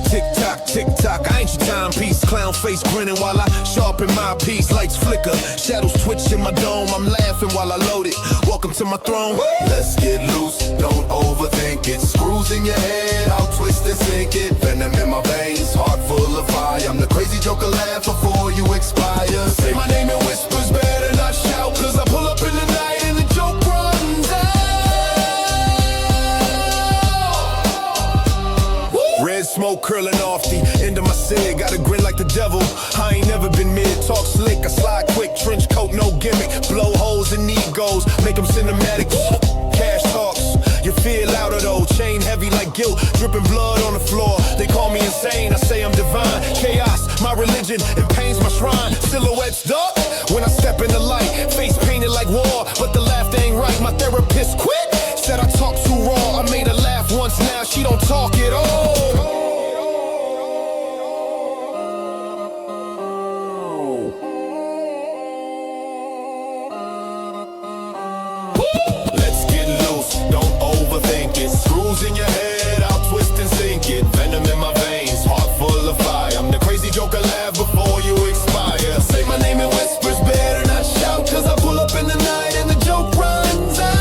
Tick-tock, tick-tock, I ain't your timepiece. Clown face grinning while I sharpen my piece. Lights flicker, shadows twitch in my dome. I'm laughing while I load it. Welcome to my throne. Let's get loose, don't overthink it. Screws in your head, I'll twist and sink it. Venom in my veins, heart full of fire. I'm the crazy joker, laugh before you expire. Say my name in whispers, better not shout. Cause I pull up in the night and the joke runs out. Red smoke curling off the end of my cig. Got a grin like the devil, I ain't never been mid. Talk slick, I slide quick, trench coat, no gimmick. Blow holes and egos, make them cinematic. Cash talks, you feel louder though. Chain heavy like guilt, dripping blood on the floor. They call me insane, I say I'm divine. Chaos, my religion, and pain's my shrine. Silhouettes dark, when I step in the light. Face painted like war, but the laughter ain't right. My therapist quit, said I talk too raw. I made her laugh once, now she don't talk at all. Let's get loose, don't overthink it. Screws in your head, I'll twist and sink it. Venom in my veins, heart full of fire. I'm the crazy joker, laugh before you expire. Say my name in whispers, better not shout. Cause I pull up in the night and the joke runs out.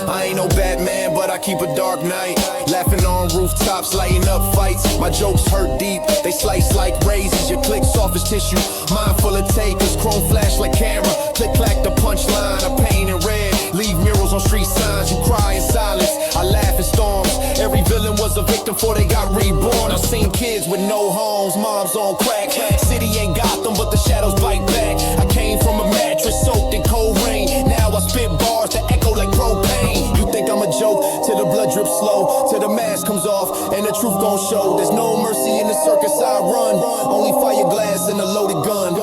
I ain't no Batman, but I keep a dark night. Laughing on rooftops, lighting up fights. My jokes hurt deep, they slice like razors. Your click soft as tissue, mine full of takers. Chrome flash like camera, click clack the punchline. I paint in red, leave murals on street signs. You cry in silence, I laugh in storms. Every villain was a victim before they got reborn. I've seen kids with no homes, moms on crack. City ain't Gotham, but the shadows bite back. I came from a mattress soaked in cold rain. Now I spit bars that echo like propane. You think I'm a joke till the blood drips slow, till the mask comes off and the truth gon' show. There's no mercy in the circus I run, only fire glass and a loaded gun.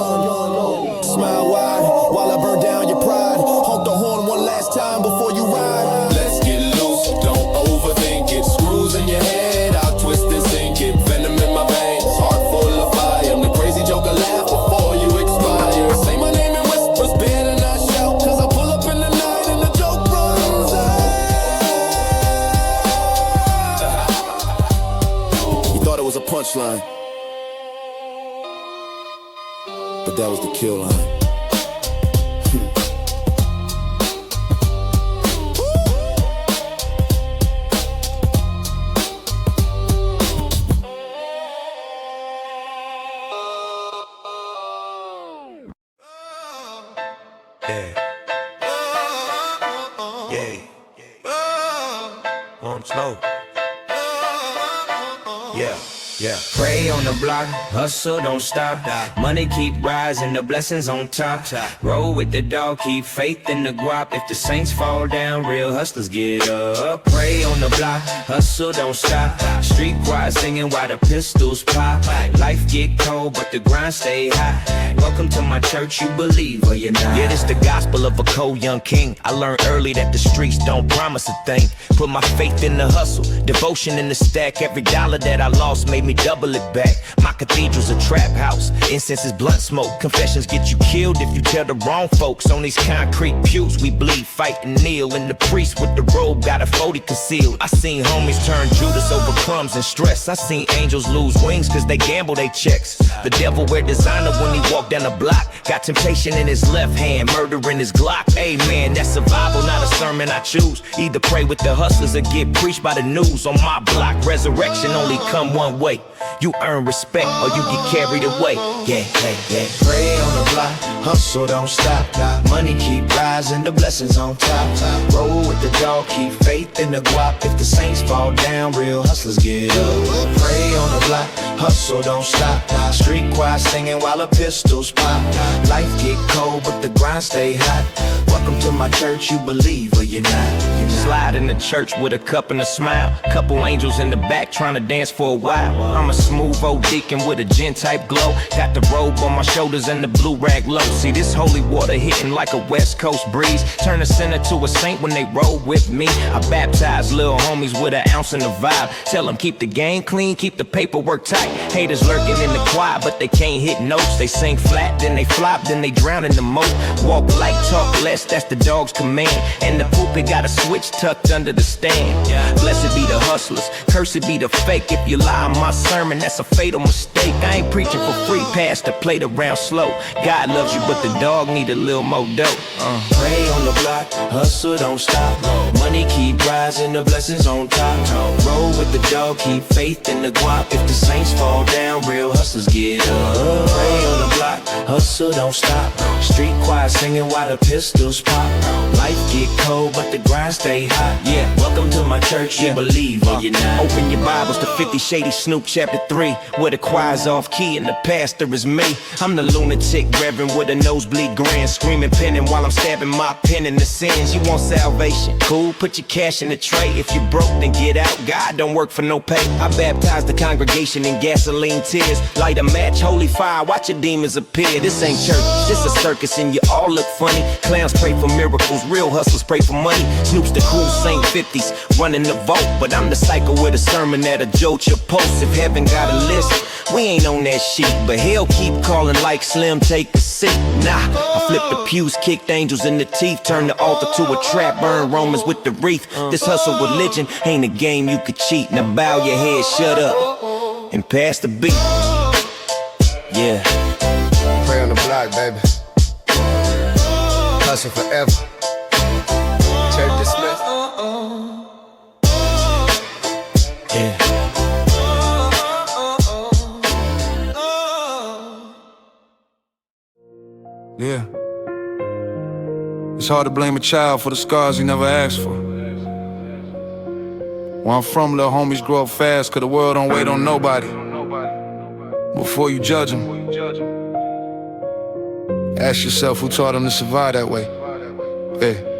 Smile wide while I burn down your pride. Honk the horn one last time before you ride. Let's get loose, don't overthink it. Screws in your head, I'll twist and sink it. Venom in my veins, heart full of fire. I'm the crazy joker, laugh before you expire. Say my name in whispers, better not shout. Cause I pull up in the night and the joke runs out. You thought it was a punchline, but that was the kill line. Pray on the block, hustle don't stop. Money keep rising, the blessings on top. Roll with the dog, keep faith in the guap. If the saints fall down, real hustlers get up. Pray on the block, hustle don't stop. Street choir singing while the pistols pop. Life get cold, but the grind stay high. Welcome to my church, you believe or you're not. Yeah, this the gospel of a cold young king. I learned early that the streets don't promise a thing. Put my faith in the hustle, devotion in the stack. Every dollar that I lost made me double it back. My cathedral's a trap house, incense is blunt smoke. Confessions get you killed if you tell the wrong folks. On these concrete pews we bleed, fight and kneel. And the priest with the robe got a 40 concealed. I seen homies turn Judas over crumbs and stress. I seen angels lose wings cause they gamble they checks. The devil wear designer when he walk down the block. Got temptation in his left hand, murder in his Glock. Amen, that's survival, not a sermon I choose. Either pray with the hustlers or get preached by the news. On my block, resurrection only come one way. You earn respect or you get carried away. Yeah. Pray on the block, hustle don't stop. Money keep rising, the blessings on top. Roll with the dog, keep faith in the guap. If the saints fall down, real hustlers get up. Pray on the block, hustle don't stop. Street choir singing while the pistols pop. Life get cold, but the grind stay hot. Welcome to my church, you believe or you're not. Slide in the church with a cup and a smile. Couple angels in the back trying to dance for a while. I'm a smooth old deacon with a gin type glow. Got the robe on my shoulders and the blue rag low. See this holy water hitting like a west coast breeze. Turn a sinner to a saint when they roll with me. I baptize little homies with an ounce in the vibe. Tell them keep the game clean, keep the paperwork tight. Haters lurking in the quiet. fly, but they can't hit notes. They sing flat, then they flop, then they drown in the moat. Walk light, talk less, that's the dog's command. And the poopy got a switch tucked under the stand. Blessed be the hustlers, cursed be the fake. If you lie on my sermon, that's a fatal mistake. I ain't preaching for free, pass the plate around slow. God loves you, but the dog need a little more dough. Pray on the block, hustle don't stop. Money keep rising, the blessings on top. Roll with the dog, keep faith in the guap. If the saints fall down, real hustlers get up. Pray on the block, hustle don't stop. Street choir singing while the pistols pop. Life get cold, but the grind stay hot. Yeah, welcome to my church, you believe or you're not. Open your Bibles to 50 Shady Snoop chapter 3, where the choir's off key and the pastor is me. I'm the lunatic reverend with a nosebleed grin, screaming penning while I'm stabbing my pen in the sins. You want salvation? Cool, put your cash in the tray. If you broke, then get out. God don't work for no pay. I baptize the congregation in gasoline tears. Light a match, holy fire, watch your demons appear. This ain't church, this a circus, and you all look funny. Clowns pray for miracles, real hustlers pray for money. Snoop's the cool Saint 50s, running the vote. But I'm the psycho with a sermon that'll jolt your post. If heaven got a list, we ain't on that sheet. But hell keep calling like Slim, take a seat. Nah, I flip the pews, kicked angels in the teeth, turn the altar to a trap, burn Romans with the wreath. This hustle religion ain't a game you could cheat. Now bow your head, shut up, and pass the beat. Yeah. Pray on the block, baby. Hustle forever. Church dismissed. Yeah. Yeah. It's hard to blame a child for the scars he never asked for. Where I'm from, little homies grow up fast, cause the world don't wait on nobody. Before you judge them, ask yourself who taught him to survive that way. Yeah.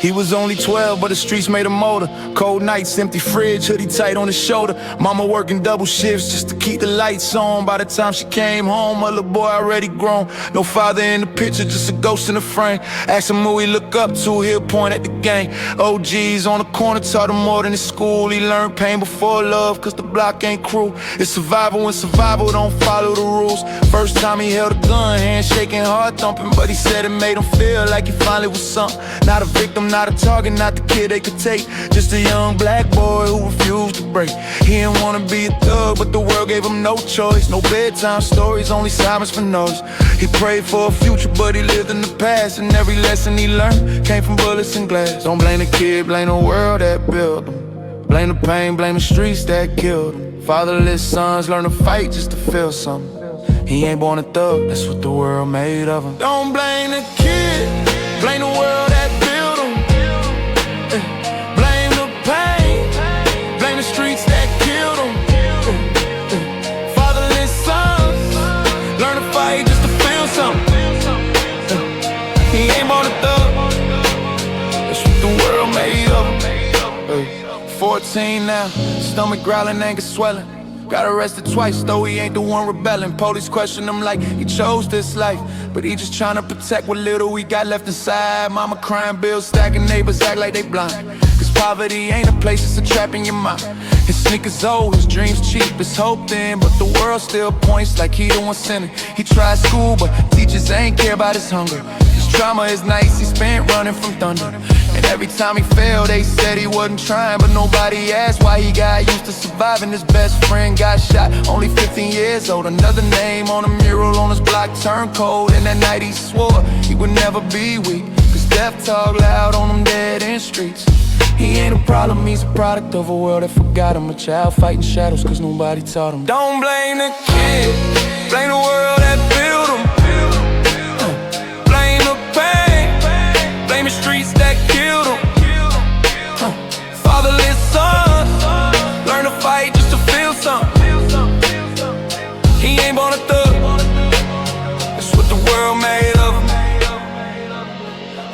He was only 12, but the streets made him motor. Cold nights, empty fridge, hoodie tight on his shoulder. Mama working double shifts just to keep the lights on. By the time she came home, her little boy already grown. No father in the picture, just a ghost in the frame. Ask him who he look up to, he'll point at the gang. OGs on the corner taught him more than in school. He learned pain before love, cause the block ain't cruel. It's survival when survival don't follow the rules. First time he held a gun, hand shaking, heart thumping. But he said it made him feel like he finally was something. Not a victim, not a target, not the kid they could take. Just a young black boy who refused to break. He didn't wanna be a thug, but the world gave him no choice. No bedtime stories, only silence for noise. He prayed for a future, but he lived in the past. And every lesson he learned came from bullets and glass. Don't blame the kid, blame the world that built him. Blame the pain, blame the streets that killed him. Fatherless sons learn to fight just to feel something. He ain't born a thug, that's what the world made of him. Don't blame the kid, blame the world that built him. Blame the pain, blame the streets that killed him. Fatherless sons learn to fight just to feel something. He ain't born a thug, that's what the world made of him. 14 now, stomach growling, anger swelling. Got arrested twice, though he ain't the one rebelling. Police question him like he chose this life, but he just trying to protect what little we got left inside. Mama crying, bills stacking, neighbors act like they blind. Cause poverty ain't a place, it's a trap in your mind. His sneakers old, his dreams cheap, his hope thin, but the world still points like he the one sinning. He tried school, but teachers ain't care about his hunger. His trauma is nights he spent running from thunder. And every time he failed, they said he wasn't trying, but nobody asked why he got used to surviving. His best friend got shot, only 15 years old. Another name on a mural on his block turned cold. And that night he swore he would never be weak, cause death talk loud on them dead end streets. He ain't a problem, he's a product of a world that forgot him. A child fighting shadows cause nobody taught him. Don't blame the kid, blame the world that built him. Blame the pain, blame the streets that killed him. Fatherless sons learn to fight just to feel something. He ain't born a thug, that's what the world made of him.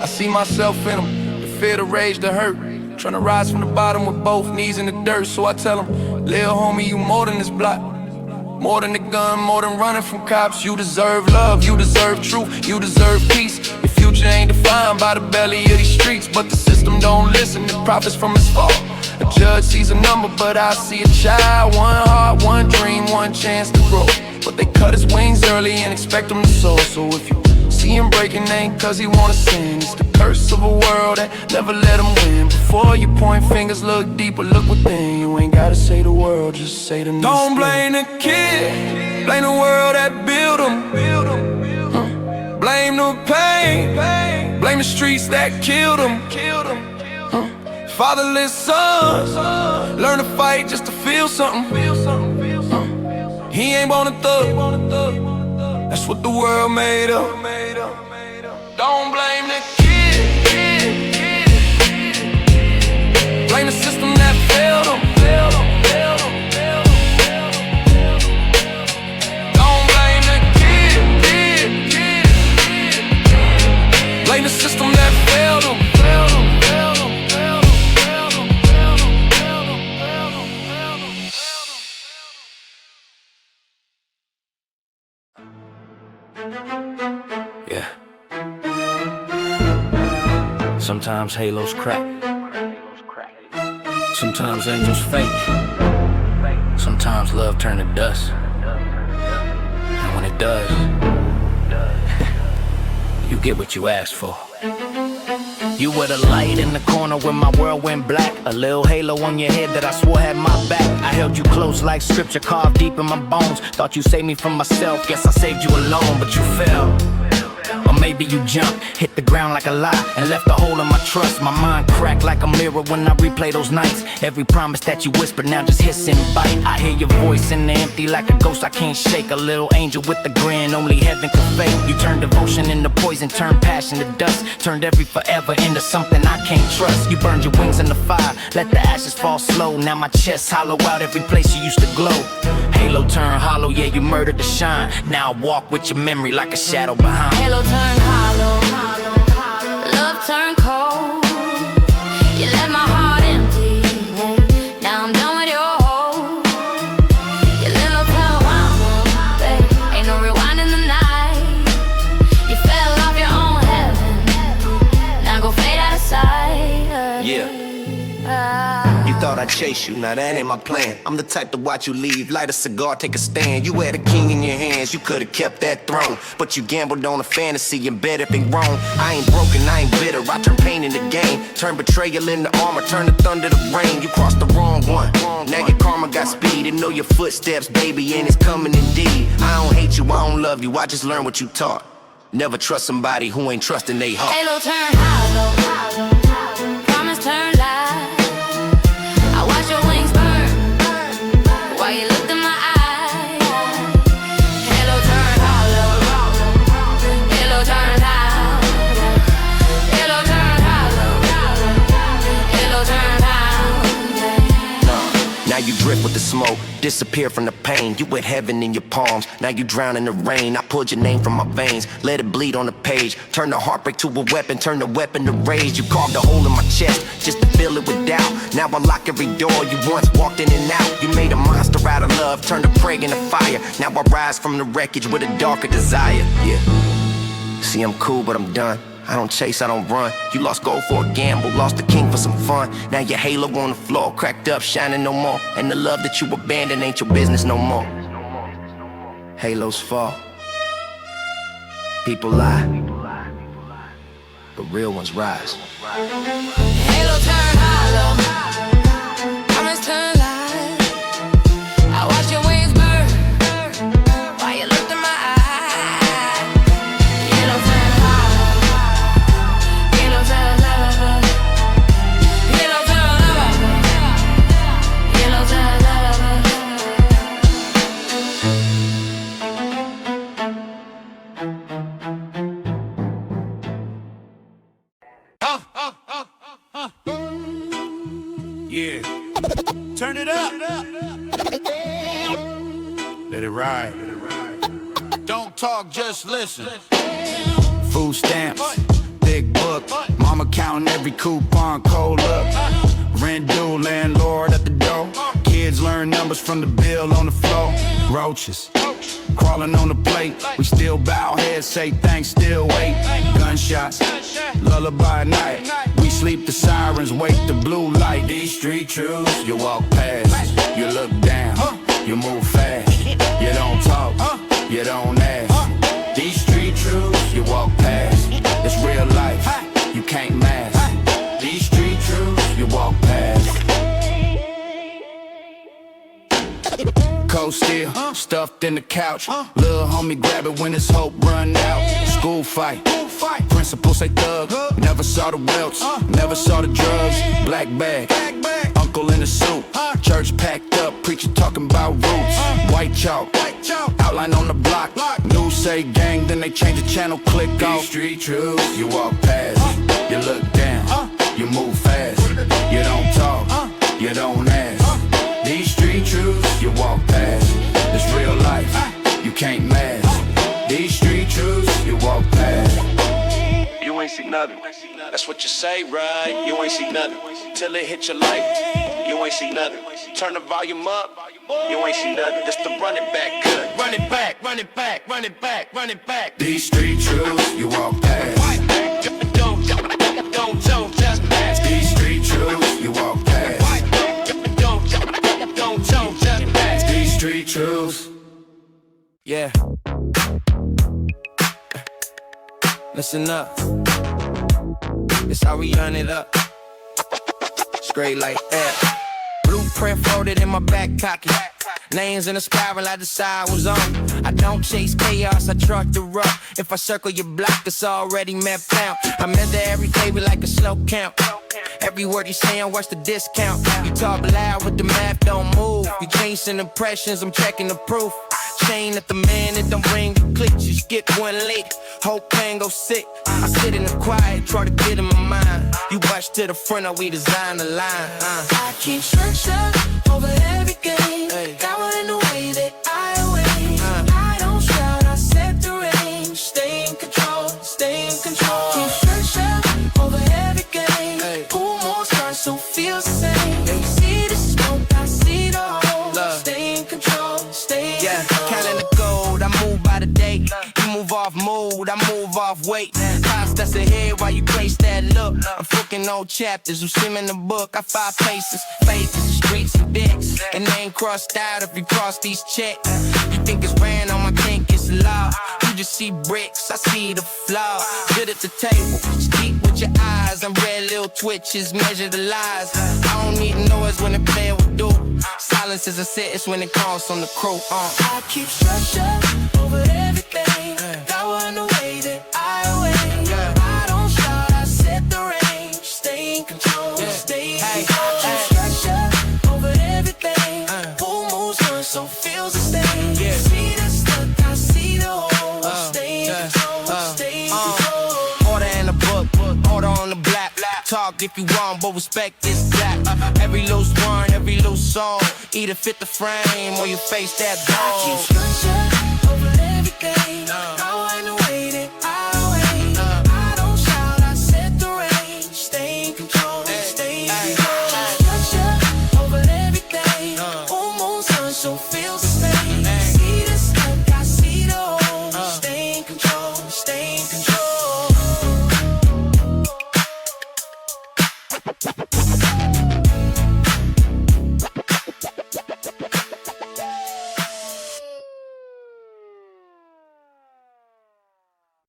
I see myself in him, the fear, the rage, the hurt. Tryna rise from the bottom with both knees in the dirt. So I tell him, little homie, you more than this block. More than the gun, more than running from cops. You deserve love, you deserve truth, you deserve peace. Your future ain't defined by the belly of these streets, but the system and don't listen, it profits from his fault. A judge sees a number, but I see a child. One heart, one dream, one chance to grow. But they cut his wings early and expect him to soar. So if you see him breaking, ain't cause he wanna sin. It's the curse of a world that never let him win. Before you point fingers, look deeper, look within. You ain't gotta say the world, just say the news. Don't blame the kid, blame the world that built him. Blame the pain, blame the streets that killed him. Fatherless sons learn to fight just to feel something. He ain't born a thug, that's what the world made up. Don't blame the kid, blame the system that failed him. Don't blame the kid, blame the system that failed him. Yeah. Sometimes halos crack. Sometimes angels fake. Sometimes love turn to dust. And when it does, you get what you asked for. You were the light in the corner when my world went black. A little halo on your head that I swore had my back. I held you close like scripture carved deep in my bones. Thought you saved me from myself, guess I saved you alone, but you fell. Or maybe you jumped, hit the ground like a lie, and left a hole in my trust. My mind cracked like a mirror when I replay those nights. Every promise that you whispered now just hiss and bite. I hear your voice in the empty like a ghost I can't shake. A little angel with a grin only heaven could fake. You turned devotion into poison, turned passion to dust, turned every forever into something I can't trust. You burned your wings in the fire, let the ashes fall slow. Now my chest hollow out every place you used to glow. Halo turned hollow, yeah, you murdered the shine. Now I walk with your memory like a shadow behind. Halo turned hollow, love turned cold. You left my heart empty, now I'm done with your hold. Your little tail wound, babe, ain't no rewinding the night. You fell off your own heaven, now go fade out of sight. Yeah. You thought I'd chase you, now that ain't my plan. I'm the type to watch you leave, light a cigar, take a stand. You had a king in your hands, you could've kept that throne, but you gambled on a fantasy and bet if it wrong. I ain't broken, I ain't bitter, I turn pain into gain. Turn betrayal into armor, turn the thunder to rain. You crossed the wrong one, now your karma got speed. And know your footsteps, baby, and it's coming indeed. I don't hate you, I don't love you, I just learned what you taught. Never trust somebody who ain't trusting they heart. Halo turned hollow, promise turned lie. I watch your wings burn while you looked in my eyes. Halo turned hollow, halo turned hollow, halo turned hollow, halo turned hollow. Now you drift with the smoke, disappear from the pain. You with heaven in your palms, now you drown in the rain. I pulled your name from my veins, let it bleed on the page. Turn the heartbreak to a weapon, turn the weapon to rage. You carved a hole in my chest just to fill it with doubt. Now I lock every door you once walked in and out. You made a monster out of love, turned a prey into fire. Now I rise from the wreckage with a darker desire. Yeah. See, I'm cool, but I'm done. I don't chase, I don't run. You lost gold for a gamble, lost the king for some fun. Now your halo on the floor, cracked up, shining no more. And the love that you abandoned ain't your business no more. Halos fall, people lie, but real ones rise. Halo turned hollow, promise turned lie. I watch your wings burn while you looked in my eyes. Halo turned hollow, halo turned love, halo turned love, halo turned love. Yeah. Turn it up. Let it ride. Don't talk, just listen. Food stamps, big book. Mama counting every coupon, cold look. Rent due, landlord at the door. Kids learn numbers from the bill on the floor. Roaches, Crawling on the plate, we still bow heads, say thanks, still wait. Gunshots, lullaby night. We sleep, the sirens wake, the blue light. These street truths, you walk past, you look down, you move fast. You don't talk, you don't ask. These street truths, you walk past. It's real life, you can't mask. These street truths, you walk past. Cold steel, stuffed in the couch. Little homie grab it when his hope run out. School fight, principal say thug. Never saw the welts, never saw the drugs. Black bag, uncle in a suit. Church packed up, preacher talking about roots. White chalk, outline on the block. News say gang, then they change the channel, click off. Street truths, you walk past, you look down, you move fast. You don't talk, you don't ask. These street truths, you walk past. It's real life, you can't mask. These street truths, you walk past. You ain't see nothing. That's what you say, right? You ain't see nothing. Till it hit your life. You ain't see nothing. Turn the volume up. You ain't see nothing. Just to run it back good. Run it back, run it back, run it back, run it back. These street truths, you walk past. Don't just pass. These street truths, you walk past. Don't just pass. These street truths. Yeah. Listen up. This how we run it up. Straight like that. Blueprint folded in my back pocket. Names in a spiral, I decide was on. I don't chase chaos, I truck the rough. If I circle your block, it's already mapped out. I measure every table like a slow count. Every word you saying, what's the discount? You talk loud, but the math don't move. You chasing impressions, I'm checking the proof. Chain at the man, it don't ring the click. You skip one lick, whole plan go sick. I sit in the quiet, try to get in my mind. You bust to the front, or we design the line. I keep structure over every game. Got one in the way that I await. I don't shout, I set the range. Stay in control, stay in control. Keep structure over every game. Pull more stars, so feels the same. You see the smoke, I see the hole. Stay in control, stay in control. Counting the gold, I move by the day. You move off mood, I move off weight. 5 steps ahead while you place that look. I'm flipping old chapters, I'm skimming the book. I 5 paces, faces, streets and dicks. And they ain't crossed out if you cross these checks. You think it's ran on, I think it's law. You just see bricks, I see the flaw. Good at the table, speak with your eyes. I'm red little twitches, measure the lies. I don't need noise when the player will do. Silence is a sentence when it calls on the crew. I keep structure over everything. Got one the way that I await. I don't shout, I set the range. Stay in control, stay in control. Keep structure over everything. Pull moves on, so feels the same. See the stuck, I see the hole. Stay in control, stay in control. Order in the book, order on the black. Talk if you want, but respect is black. Every loose one, every loose song. Either fit the frame or you face that I keep dog. structure over everything. Got one the way that I await. I don't shout, I set the range. Stay in control, stay in control. Structure over everything. Full moon sun, so feels the same. See the stuck, I see the hole. Stay in control, stay in control.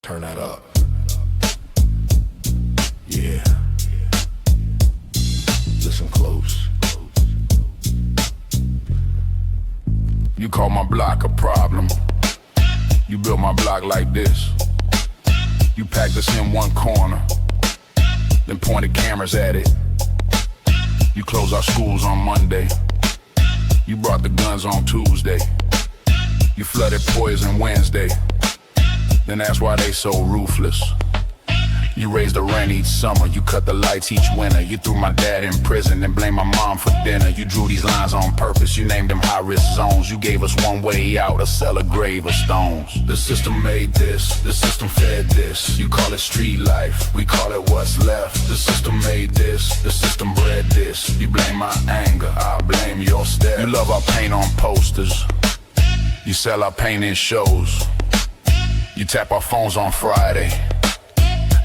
Turn that up. Yeah. Listen close. You call my block a problem. You built my block like this. You packed us in one corner, then pointed cameras at it. You closed our schools on Monday. You brought the guns on Tuesday. You flooded Poison Wednesday. Then that's why they so ruthless. You raised the rent each summer, you cut the lights each winter. You threw my dad in prison and blamed my mom for dinner. You drew these lines on purpose, you named them high-risk zones. You gave us one way out, a cellar grave of stones. The system made this, the system fed this. You call it street life, we call it what's left. The system made this, the system bred this. You blame my anger, I blame your step. You love our paint on posters. You sell our painting shows. You tap our phones on Friday.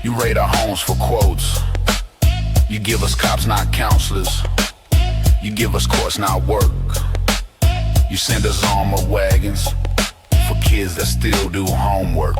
You rate our homes for quotes. You give us cops, not counselors. You give us courts, not work. You send us armor wagons for kids that still do homework.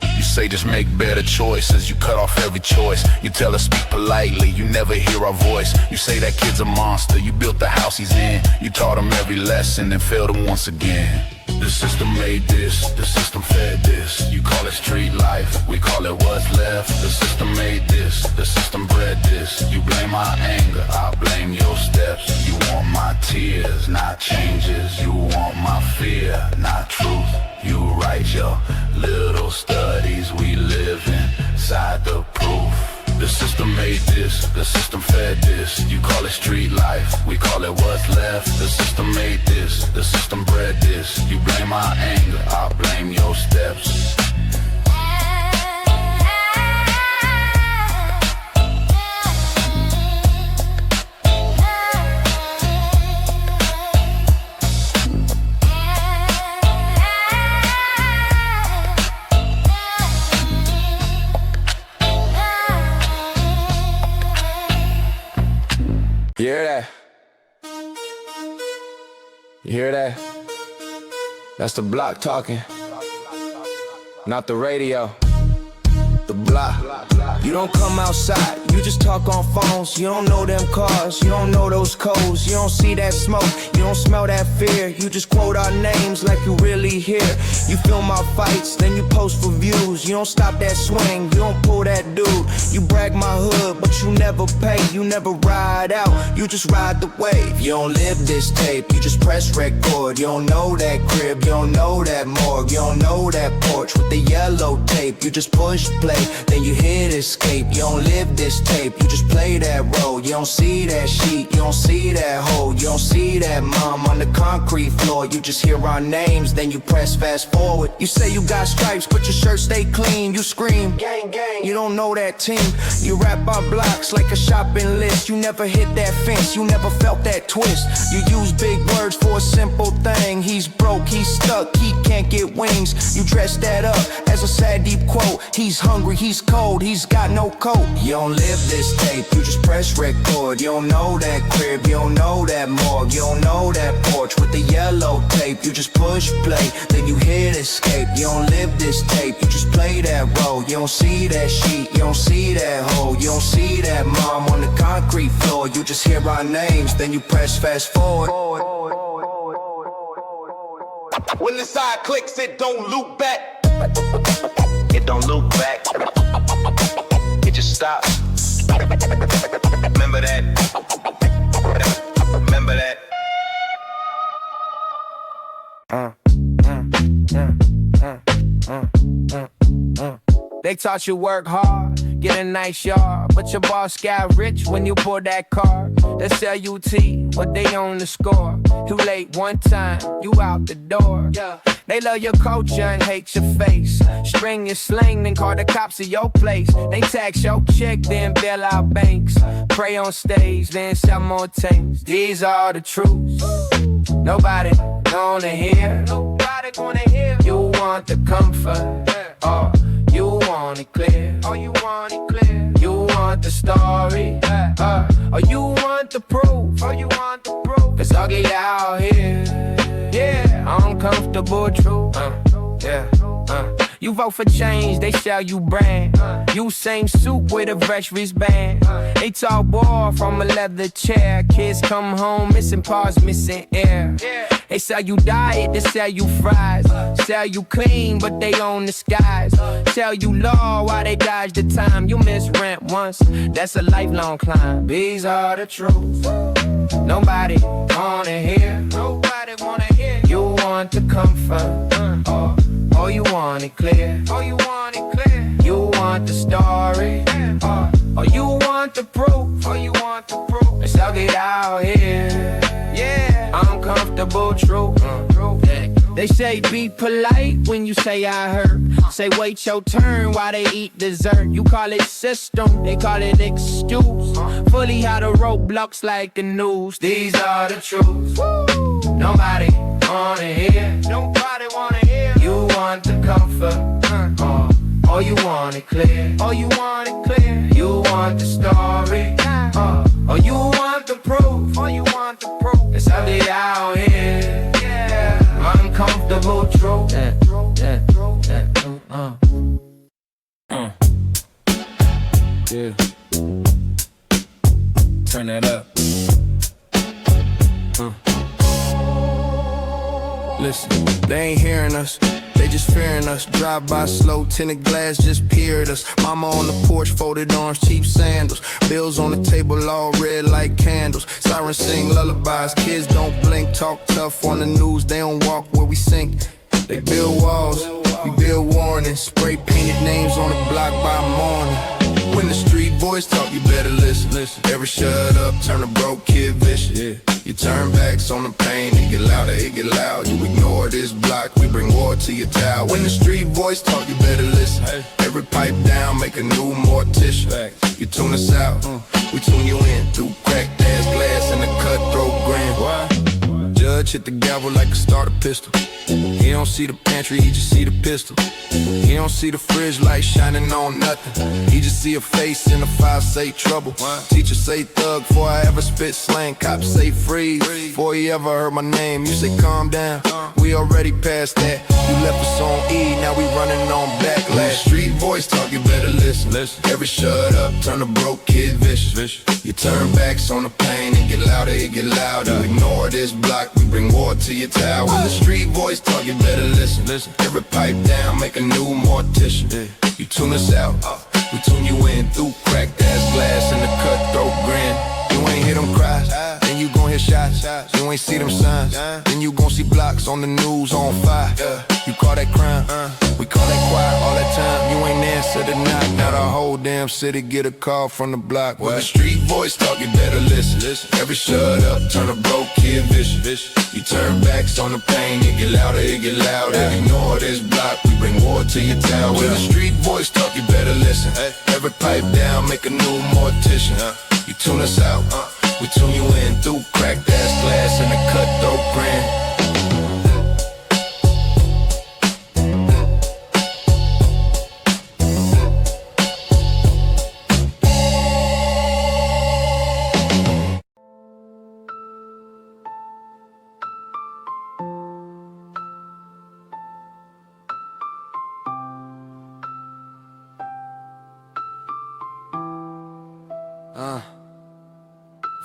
You say just make better choices. You cut off every choice. You tell us speak politely. You never hear our voice. You say that kid's a monster. You built the house he's in. You taught him every lesson and failed him once again. The system made this, the system fed this. You call it street life, we call it what's left. The system made this, the system bred this. You blame our anger, I blame your steps. You want my tears, not changes. You want my fear, not truth. You write your little studies, we live inside the proof. The system made this, the system fed this. You call it street life, we call it what's left. The system made this, the system bred this. You blame our anger, I blame your steps. You hear that? You hear that? That's the block talking, not the radio. The block. You don't come outside, you just talk on phones. You don't know them cars, you don't know those codes. You don't see that smoke, you don't smell that fear. You just quote our names like you really here. You film our fights, then you post for views. You don't stop that swing, you don't pull that dude. You brag my hood, but you never pay. You never ride out, you just ride the wave. You don't live this tape, you just press record. You don't know that crib, you don't know that morgue. You don't know that porch with the yellow tape. You just push play, then you hit escape. You don't live this tape, you just play that role. You don't see that sheet, you don't see that hole. You don't see that mom on the concrete floor. You just hear our names, then you press fast forward. You say you got stripes, but your shirt stay clean. You scream, gang, gang, you don't know that team. You rap our blocks like a shopping list. You never hit that fence, you never felt that twist. You use big words for a simple thing. He's broke, he's stuck, he can't get wings. You dress that up as a sad deep quote. He's hungry, he's cold, he's got no coat. You don't live this tape, you just press record. You don't know that crib, you don't know that morgue. You don't know that porch with the yellow tape. You just push play, then you hit escape. You don't live this tape, you just play that role. You don't see that sheet, you don't see that hole. You don't see that mom on the concrete floor. You just hear our names, then you press fast forward. When the side clicks, it don't loop back. It don't loop back. It just stops. Remember that. Remember that. They taught you work hard, get a nice yard, but your boss got rich when you pulled that car. That's LUT, but they own the score. You late one time, you out the door. They love your culture and hate your face. String your sling, then call the cops at your place. They tax your check, then bail out banks. Pray on stage, then sell more tapes. These are the truths. Nobody gonna hear. Nobody gonna hear. You want the comfort, or you want it clear. Oh, you want it clear. You want the story, or you want the proof. Oh, you want the proof. Cause I'll get out here. Yeah, uncomfortable truth. You vote for change, they sell you brand. You same suit with a fresh wristband. They talk war from a leather chair. Kids come home missing parts, missing air. They sell you diet, they sell you fries. Sell you clean, but they own the skies. Sell you law while they dodge the time. You miss rent once, that's a lifelong climb. These are the truths. Nobody wanna hear. Nobody wanna hear. You want the comfort, or you want it clear. Oh, you want it clear. You want the story, or you want the proof. Oh, you want the proof. Let's all get out here. Yeah, uncomfortable truth. They say be polite when you say I heard. Say wait your turn while they eat dessert. You call it system, they call it excuse. Fully how the roadblocks like the news. These are the truths. Nobody wanna hear. Nobody wanna hear. You want the comfort, or you want it clear. Or you want it clear. You want the story, or you want the proof. Or you want the proof. It's ugly out here. Yeah. Uncomfortable truth. Yeah. Turn that up. Listen, they ain't hearing us, they just fearing us. Drive by slow, tinted glass just peer at us. Mama on the porch, folded arms, cheap sandals. Bills on the table, all red like candles. Sirens sing lullabies, kids don't blink. Talk tough on the news, they don't walk where we sink. They build walls, we build warnings. Spray painted names on the block by morning. When the street voice talk, you better listen. Ever shut up, turn a broke kid vicious. You turn backs on the pain, it get louder, it get loud. You ignore this block, we bring war to your tower. When the street voice talk, you better listen. Every pipe down, make a new mortician. You tune us out, we tune you in. Through cracked ass glass and a cutthroat grin. Judge hit the gavel like a starter pistol. He don't see the pantry, he just see the pistol. He don't see the fridge light shining on nothing. He just see a face in a file say trouble. Teacher say thug before I ever spit slang. Cops say freeze before he ever heard my name. You say calm down, we already past that. You left us on E, now we running on backlash. Street voice talk, you better listen. Every shut up, turn a broke kid vicious. You turn backs on the pain, it get louder, it get louder. Ignore this block, we bring war to your tower. When the street voice talk, you better listen. Every pipe down, make a new mortician. You tune us out, we tune you in. Through cracked ass glass and the cutthroat grin. You ain't hear them cries, then you gon' hear shots. You ain't see them signs, then you gon' see blocks on the news on fire. You call that crime, we call that quiet all that time. You ain't answer the knock, now the whole damn city get a call from the block. When the street voice talk, you better listen. Every shut up, turn a broke kid vicious. You turn backs on the pain, it get louder, it get louder. Ignore this block, we bring war to your town. When the street voice talk, you better listen. Every pipe down, make a new mortician. You tune us out, we tune you in. Through cracked ass glass and a cutthroat grin.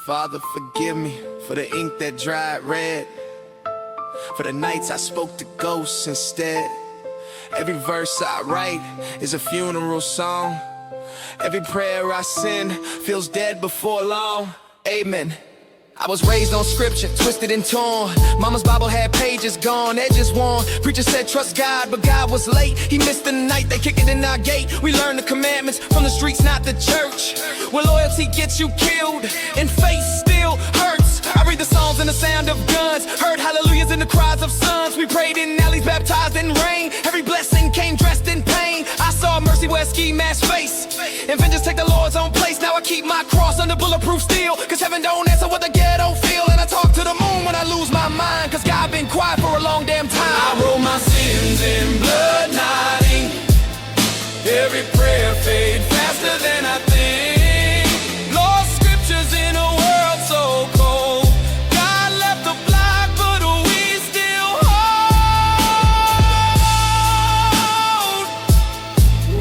Father, forgive me for the ink that dried red, for the nights I spoke to ghosts instead. Every verse I write is a funeral song. Every prayer I send feels dead before long. Amen. I was raised on scripture, twisted and torn. Mama's Bible had pages gone, edges worn. Preacher said trust God, but God was late. He missed the night, they kicked it in our gate. We learned the commandments from the streets, not the church. Where loyalty gets you killed and faith still hurts. I read the Psalms and the sound of guns, heard hallelujahs and the cries of sons. We prayed in alleys, baptized in rain. Every blessing came dressed in pain. I saw mercy where ski mask face, and vengeance take the Lord's own place. Now I keep my cross under bulletproof steel, cause heaven don't answer what the ghetto feel. And I talk to the moon when I lose my mind, cause God been quiet for a long damn time. I wrote my sins in blood, not ink. Every prayer fade faster than I think. Lost scriptures in a world so cold. God left the block, but we still hold.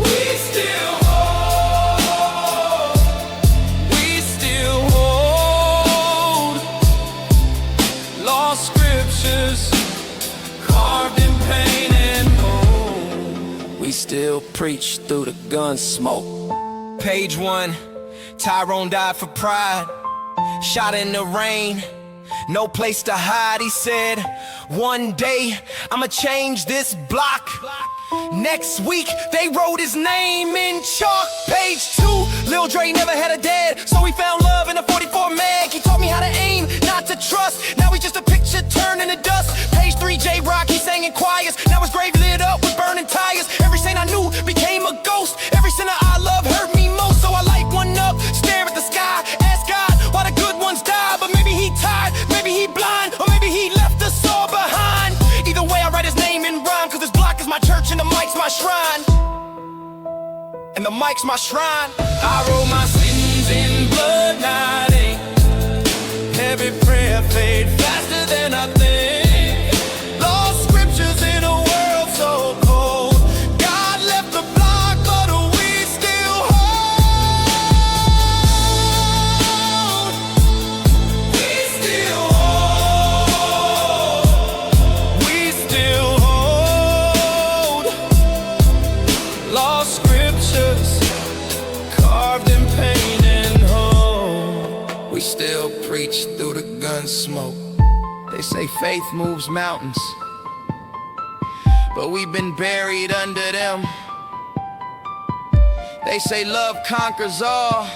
We still hold. We still hold. Lost scriptures carved in pain and hope. We still preach through the gun smoke. Page 1, Tyrone died for pride. Shot in the rain, no place to hide. He said, one day I'ma change this block. Next week they wrote his name in chalk. Page 2, Lil Dre never had a dad, so he found love in a 44 mag. He taught me how to aim, not to trust. Now he's just a picture turned into dust. Page 3, J-Rock, he sang in choirs. Now his grave lit up with burning tires. Every saint I knew became a ghost. Every sinner I love hurt me most. So I light one up, stare at the sky, ask God why the good ones die. But maybe he tired, maybe he blind, or maybe he left us the mic's my shrine. I wrote my sins in blood, not ink. Every prayer fade faster than I think. Lost scriptures in a world so cold. God left the block, but we still hold. We still hold. We still hold. Lost scriptures carved in pain and hope. We still preach through the gun smoke. They say faith moves mountains, but we've been buried under them. They say love conquers all,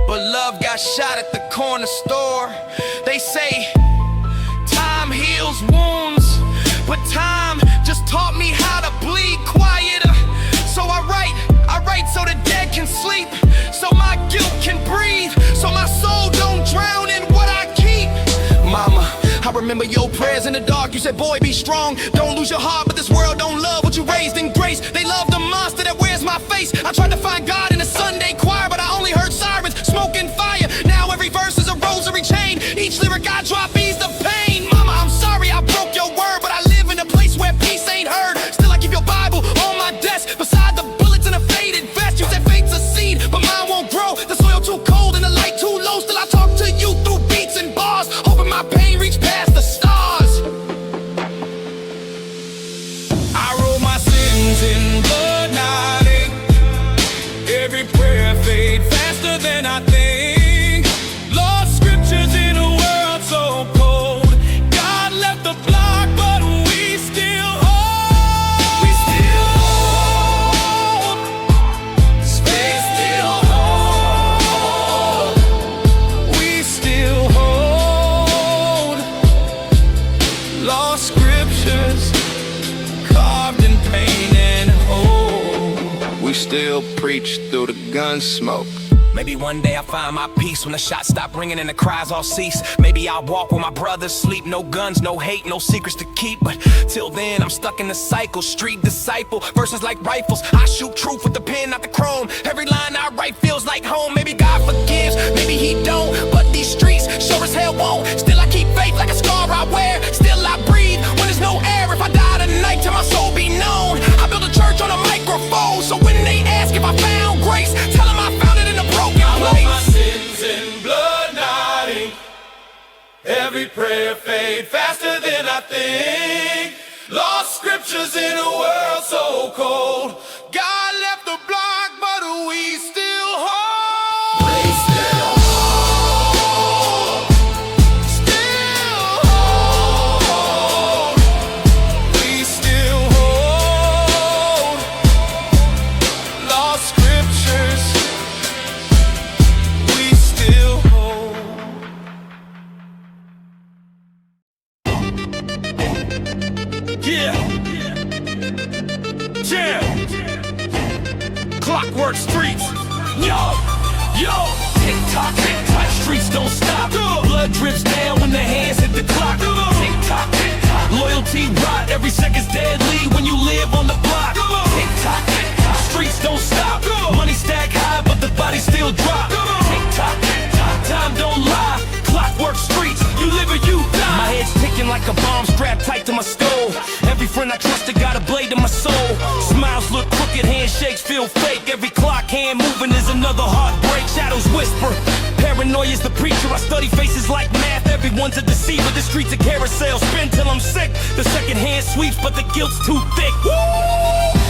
but love got shot at the corner store. They say time heals wounds, but time just taught me how to bleed quieter. So I write so the dead can sleep, so my guilt can breathe, so my soul don't drown in what I keep. Mama, I remember your prayers in the dark. You said, boy, be strong, don't lose your heart, but this world don't love what you raised in grace. They love the monster that wears my face. I tried to find God in the Sunday choir, but I only heard sirens, smoke and fire. Now every verse is a rosary chain. Each lyric I drop ease the pain. Mama, I'm sorry I broke your word, but I live in a place where peace ain't heard. Still I keep your Bible on my desk, beside the bullets in a faded vest. You said faith's a seed, but mine won't grow. The soil too cold and the light too low. Still I talk to you through beats and bars, hoping my pain reach past the stars. I wrote my sins in blood, not ink. Every prayer fade faster than I think. Lost scriptures in a world so cold. God left the block, but we still hold. We still hold. We still hold. We still hold. Lost scriptures carved in pain and hope. We still preach through the gun smoke. Maybe one day I'll find my peace when the shots stop ringing and the cries all cease. Maybe I'll walk where my brothers sleep. No guns, no hate, no secrets to keep. But till then I'm stuck in the cycle. Street disciple, verses like rifles. I shoot truth with the pen, not the chrome. Every line I write feels like home. Maybe God forgives, maybe he don't, but these streets sure as hell won't. Still I keep faith like a scar I wear. Still I breathe when there's no air. If I die tonight, till my soul be known. I built a church on a microphone, so when they ask if I found grace, tell them I found it in a broken place. I wrote my sins in blood, not ink. Every prayer fade faster than I think. Lost scriptures in a world so cold. God left the block, but we still hold. We still hold. Still hold. We still hold. Lost scriptures. We still hold. Yeah. Yeah. Clockwork streets. Yo. Tick tock, streets don't stop. Blood drips down when the hands hit the clock. Tick tock, loyalty rot. Every second's deadly when you live on the block. Tick tock, streets don't stop. Money stack high, but the body still drop. Tick tock, time don't lie. Clockwork streets, you live or you die. My head's ticking like a bomb strapped tight to my skull. Every friend I trusted got a blade in my soul. Smiles look crooked, handshakes feel fake. Every clock hand moving is another heartbreak. Shadows whisper, paranoia's the preacher. I study faces like math, everyone's a deceiver. The streets a carousel, spin till I'm sick. The second hand sweeps, but the guilt's too thick.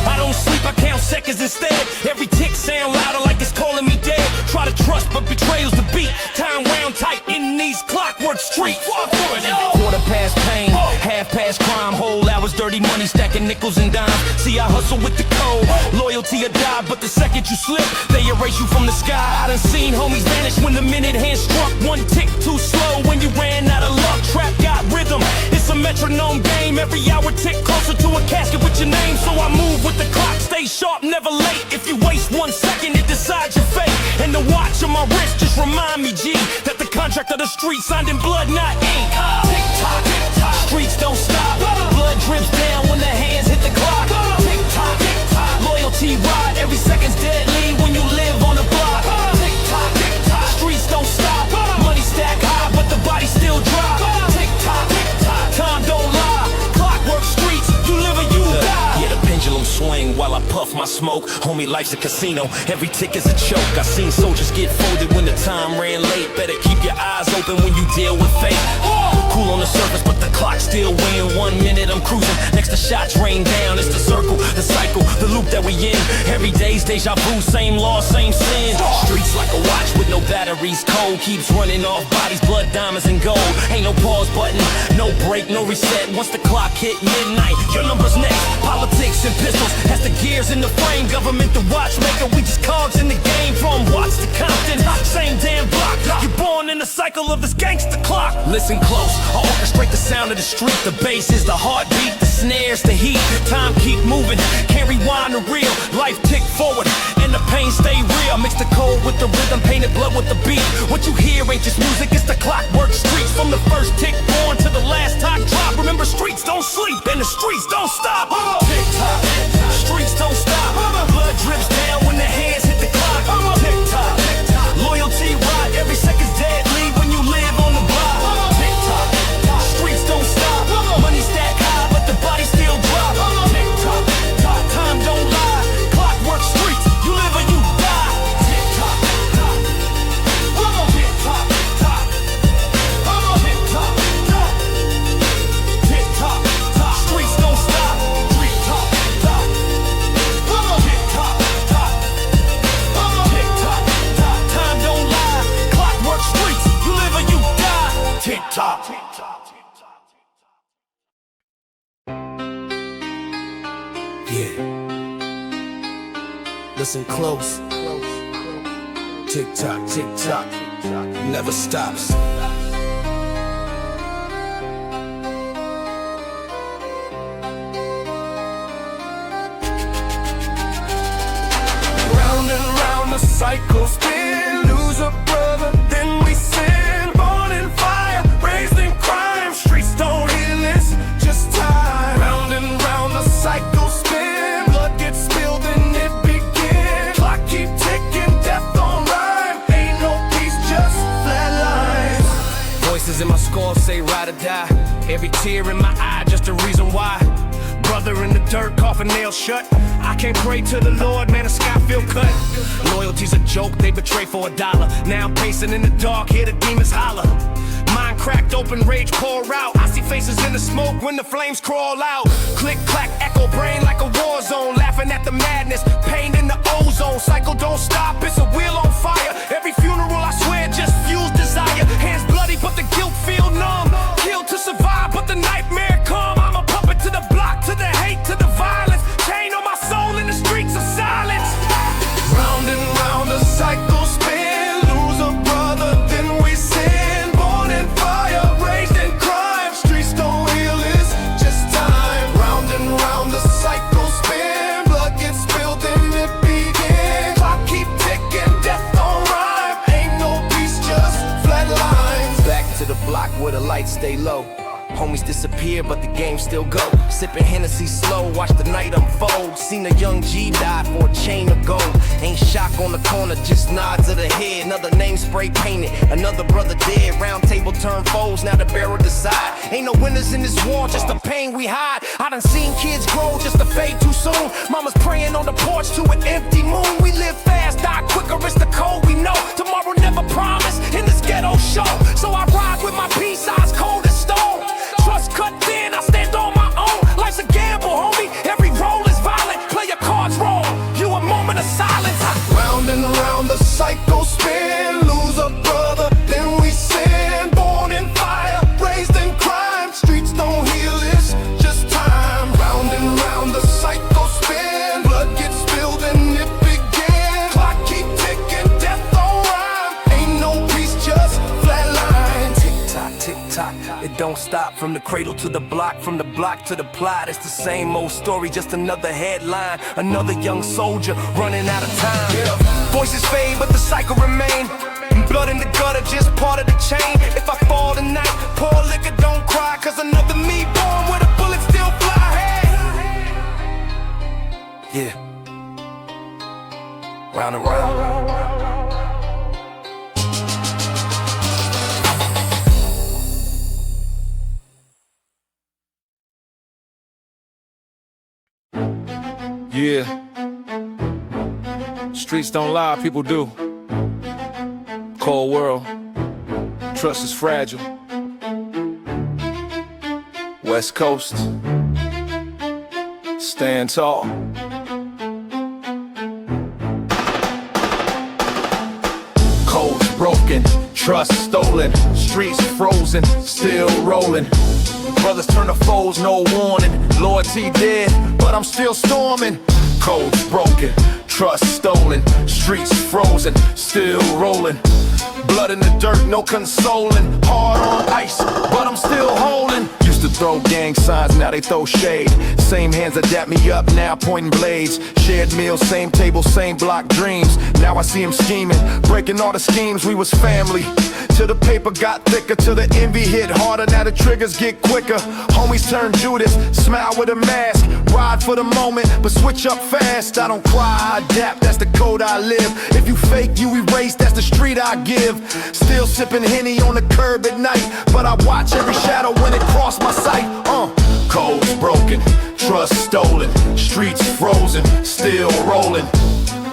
I don't sleep, I count seconds instead. Every tick sound louder like it's calling me dead. Try to trust, but betrayal's the beat. Time wound tight in these clockwork streets. Quarter past pain, half past crime. Whole hours dirty money, stacking nickels and dimes. See, I hustle with the code. Loyalty or die, but the second you slip, they erase you from the sky. I done seen homies vanish when the minute hand struck. One tick too slow when you ran out of luck. Trap got rhythm, it's a metronome game. Every hour tick closer to a casket with your name. So I move with the clock, stay sharp, never late. If you waste 1 second, it decides your fate. And the watch on my wrist just remind me, G, that the contract of the street signed in blood, not ink. Tick tock, streets don't stop. Blood drips down when the hands hit the clock. Tick tock, loyalty ride every while I puff my smoke. Homie, life's a casino, every tick is a choke. I seen soldiers get folded when the time ran late. Better keep your eyes open when you deal with fate. Cool on the surface, but the clock still weighing. 1 minute I'm cruising, next the shots rain down. It's the circle, the cycle, the loop that we in. Every day's deja vu, same law, same sin. Streets like a watch with no batteries, cold keeps running off bodies, blood, diamonds, and gold. Ain't no pause button, no break, no reset. Once the clock hit midnight, your number's next. Politics and pistols, that's the gears in the frame. Government the watchmaker, we just cogs in the game. From Watts to Compton, same damn block. You're born in the cycle of this gangster clock. Listen close, I orchestrate the sound of the street. The bass is the heartbeat, the snares, the heat. Time keep moving, can't rewind the reel. Life tick forward, and the pain stay real. Mix the cold with the rhythm, painted blood with the beat. What you hear ain't just music, it's the clockwork streets. From the first tick born to the last top drop. Remember, streets don't sleep, and the streets don't stop. Tick tock, streets don't stop. Blood drips down when the hands hit the clock. Tick tock, loyalty rot. Every second's deadly when you live on the block. Tick tock, streets don't stop. Money stack high, but the body still drop. Tick tock, time don't lie. Clockwork streets, you live or you die. Tick tock, tick tock, tick tock, tick tock, tick tock, streets don't stop. Tick tock, tick tock, tick tock, tick tock, time don't lie. Clockwork streets, you live or you die. Tick tock. Yeah. Listen close. Tick tock, never stops. Round and round the cycle spin. Lose a brother, then we sin. Born in fire, raised in crime. Streets don't heal, it's just time. Round and round the cycle spin. Blood gets spilled and it begins. Clock keep ticking, death on rhyme. Ain't no peace, just flat lines. Voices in my skull say ride or die. Every tear in my eye, just a reason why. Brother in the dirt, coffin nail shut. I can't pray to the Lord, man, the sky feel cut. Loyalty's a joke, they betray for $1. Now I'm pacing in the dark, hear the demons holler. Mind cracked open, rage pour out. I see faces in the smoke when the flames crawl out. Click, clack, echo brain like a war zone. Laughing at the madness, pain in the ozone. Cycle don't stop, it's a wheel on fire. Every funeral, I swear, just fuels desire. Hands bloody, but the guilt feel numb. Killed to survive, but the nightmare come. I'm a puppet to the block, to the hate, to the violence. Chain on my soul in the streets of silence. Round and round the cycle spin. Lose a brother, then we sin. Born in fire, raised in crime. Streets don't heal, it's just time. Round and round the cycle spin. Blood gets spilled and it begins. Clock keep ticking, death on rhyme. Ain't no peace, just flat lines. Back to the block where the lights stay low. Homies disappear, but the game still go. Sipping Hennessy slow, watch the night unfold. Seen a young G die for a chain of gold. Ain't shock on the corner, just nods of the head. Another name spray painted, another brother dead. Round table turn foes, now the barrel decide. Ain't no winners in this war, just the pain we hide. I done seen kids grow just to fade too soon. Mama's praying on the porch to an empty moon. We live fast, die quicker, it's the code we know. Tomorrow never promised in this ghetto show. So I ride with my peace, eyes cold as stone. Trust cut thin, I stand on my own. Life's a gamble, homie, every roll is violent. Play your cards wrong, you a moment of silence. Round and round the cycle spin. Lose a brother, then we sin. Born in fire, raised in crime. Streets don't heal, it's just time. Round and round the cycle spin. Blood gets spilled and it begins. Clock keep ticking, death on rhyme. Ain't no peace, just flat line. Tick tock, it don't stop. From the cradle to the block, from the block to the plot. It's the same old story, just another headline. Another young soldier running out of time. Voices fade, but the cycle remain. Blood in the gutter, just part of the chain. If I fall tonight, pour liquor, don't cry. Cause another me born where the bullets still fly. Hey. Yeah. Round and round. Yeah. Streets don't lie, people do. Cold world. Trust is fragile. West Coast. Stand tall. Codes broken, trust stolen, streets frozen, still rolling. Brothers turn to foes, no warning. Loyalty dead, but I'm still storming. Codes broken, trust stolen, streets frozen, still rolling. Blood in the dirt, no consoling. Hard on ice, but I'm still holding. Used to throw gang signs, now they throw shade. Same hands that dap me up, now pointing blades. Shared meals, same table, same block dreams. Now I see him scheming, breaking all the schemes. We was family, till the paper got thicker, till the envy hit harder. Now the triggers get quicker. Homies turn Judas, smile with a mask. Ride for the moment, but switch up fast. I don't cry, I adapt, that's the code I live. If you fake, you erase, that's the street I give. Still sipping Henny on the curb at night, but I watch every shadow when it cross my sight. Codes broken, trust stolen, streets frozen, still rolling.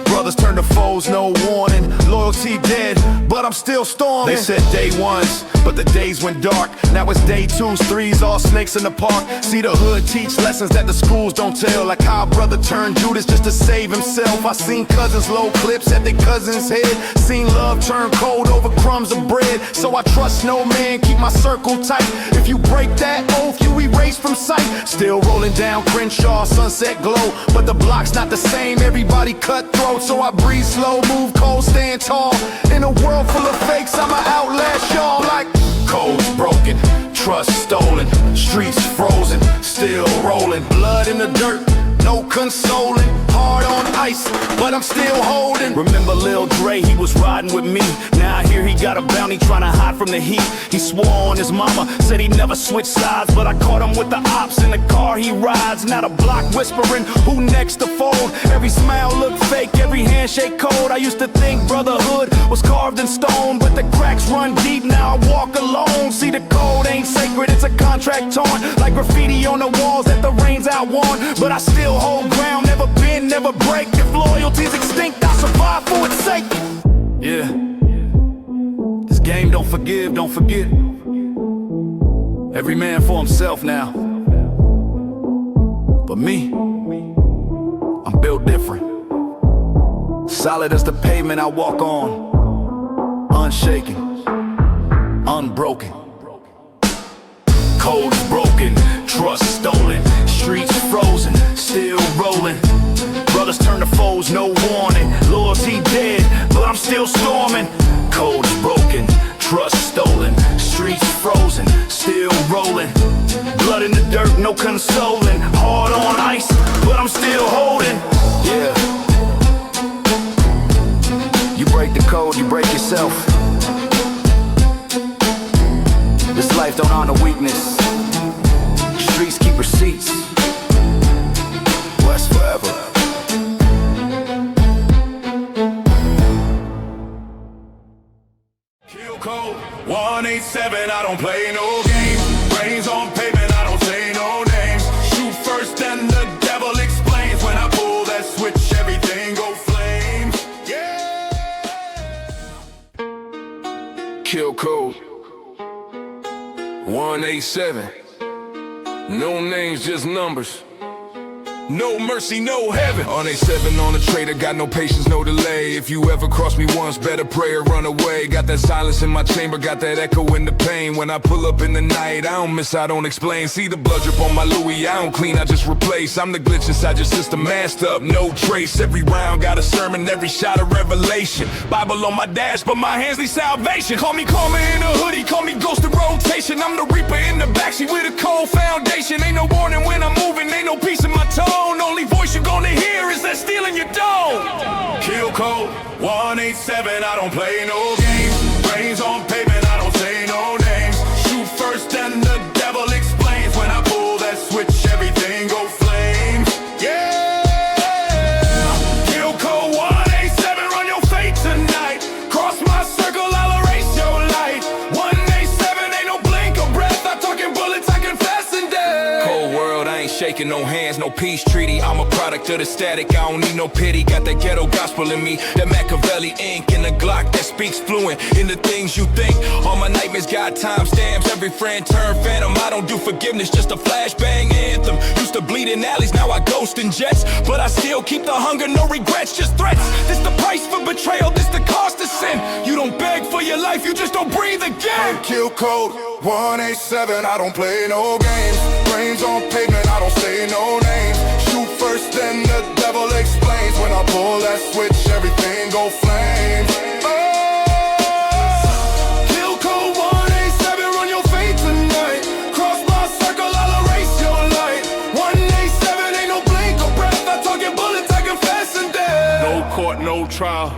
Brothers turn to foes, no warning. Loyalty dead, but I'm still storming. They said day ones, but the days went dark. Now it's day twos, threes, all snakes in the park. See the hood teach lessons that the schools don't tell. Like how a brother turned Judas just to save himself. I seen cousins load clips at their cousin's head. Seen love turn cold over crumbs of bread. So I trust no man, keep my circle tight. If you break that oath, you erase from sight. Still rolling down Crenshaw, sunset glow. But the block's not the same, everybody cutthroat. So I breathe slow, move cold, stand tall. In a world full of fakes, I'ma outlast y'all. Like codes broken, trust stolen, streets frozen, still rolling. Blood in the dirt, no consoling. Hard on ice, but I'm still holding. Remember Lil Dre, he was riding with me. Now I hear he got a bounty trying to hide from the heat. He swore on his mama, said he never switched sides, but I caught him with the ops in the car he rides. Now the block whispering, who next to fold? Every smile looked fake, every handshake cold. I used to think brotherhood was carved in stone, but the cracks run deep, now I walk alone. See the code ain't sacred, it's a contract torn. Like graffiti on the walls that the rain's outworn. But I still hold ground, never bend, never break. If loyalty's extinct, I'll survive for its sake. Yeah, this game don't forgive, don't forget. Every man for himself now. But me, I'm built different. Solid as the pavement I walk on. Unshaken, unbroken. Codes broken, trust stolen, streets frozen, still rolling. Brothers turn to foes, no warning. Loyalty dead, but I'm still storming. Codes broken, trust stolen, streets frozen, still rolling. Blood in the dirt, no consoling. Hard on ice, but I'm still holding. Yeah. You break the code, you break yourself. This life don't honor weakness. Streets keep receipts. West forever. Kill code 187, I don't play no games. Brains on pavement, I don't say no names. Shoot first and the devil explains. When I pull that switch, everything go flames. Yeah. Kill code 187. No names, just numbers. No mercy, no heaven. On A7 on the trader, got no patience, no delay. If you ever cross me once, better pray or run away. Got that silence in my chamber, got that echo in the pain. When I pull up in the night, I don't miss, I don't explain. See the blood drip on my Louis, I don't clean, I just replace. I'm the glitch inside your system, masked up, no trace. Every round got a sermon, every shot a revelation. Bible on my dash, but my hands need salvation. Call me karma in a hoodie, call me ghost of rotation. I'm the reaper in the backseat with a cold foundation. Ain't no warning when I'm moving, ain't no peace in my tone. Only voice you're gonna hear is that stealing your dome. Kill code 187, I don't play no games. Brains on pavement, I don't say no names. Shoot first and the devil explains. When I pull that switch, everything go flames. Yeah. Kill code 187, run your fate tonight. Cross my circle, I'll erase your light. 187, ain't no blink of breath. I'm talking bullets, I confess and death. Cold world, I ain't shaking. shaking no hands, no peace treaty. I'm a product of the static, I don't need no pity. Got that ghetto gospel in me, that Machiavelli ink in the Glock that speaks fluent in the things you think. All my nightmares got timestamps, every friend turned phantom. I don't do forgiveness, just a flashbang anthem. Used to bleed in alleys, now I ghost in jets. But I still keep the hunger, no regrets, just threats. This the price for betrayal, this the cost of sin. You don't beg for your life, you just don't breathe again. Kill code 187, I don't play no games. Brains on pavement, I don't say no names. Shoot first, then the devil explains. When I pull that switch, everything go flames. Kill code 187, run your fate tonight. Cross my circle, I'll erase your light. 187 ain't no blink of breath. I talking bullets, I confess and death. No court, no trial,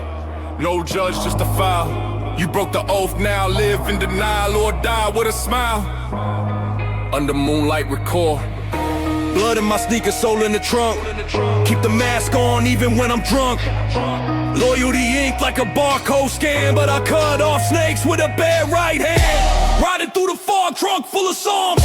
no judge, just a file. You broke the oath, now live in denial or die with a smile. Under moonlight record. Blood in my sneakers, soul in the trunk. Keep the mask on even when I'm drunk. Loyalty ink like a barcode scan, but I cut off snakes with a bare right hand. Riding through the fog, trunk full of songs.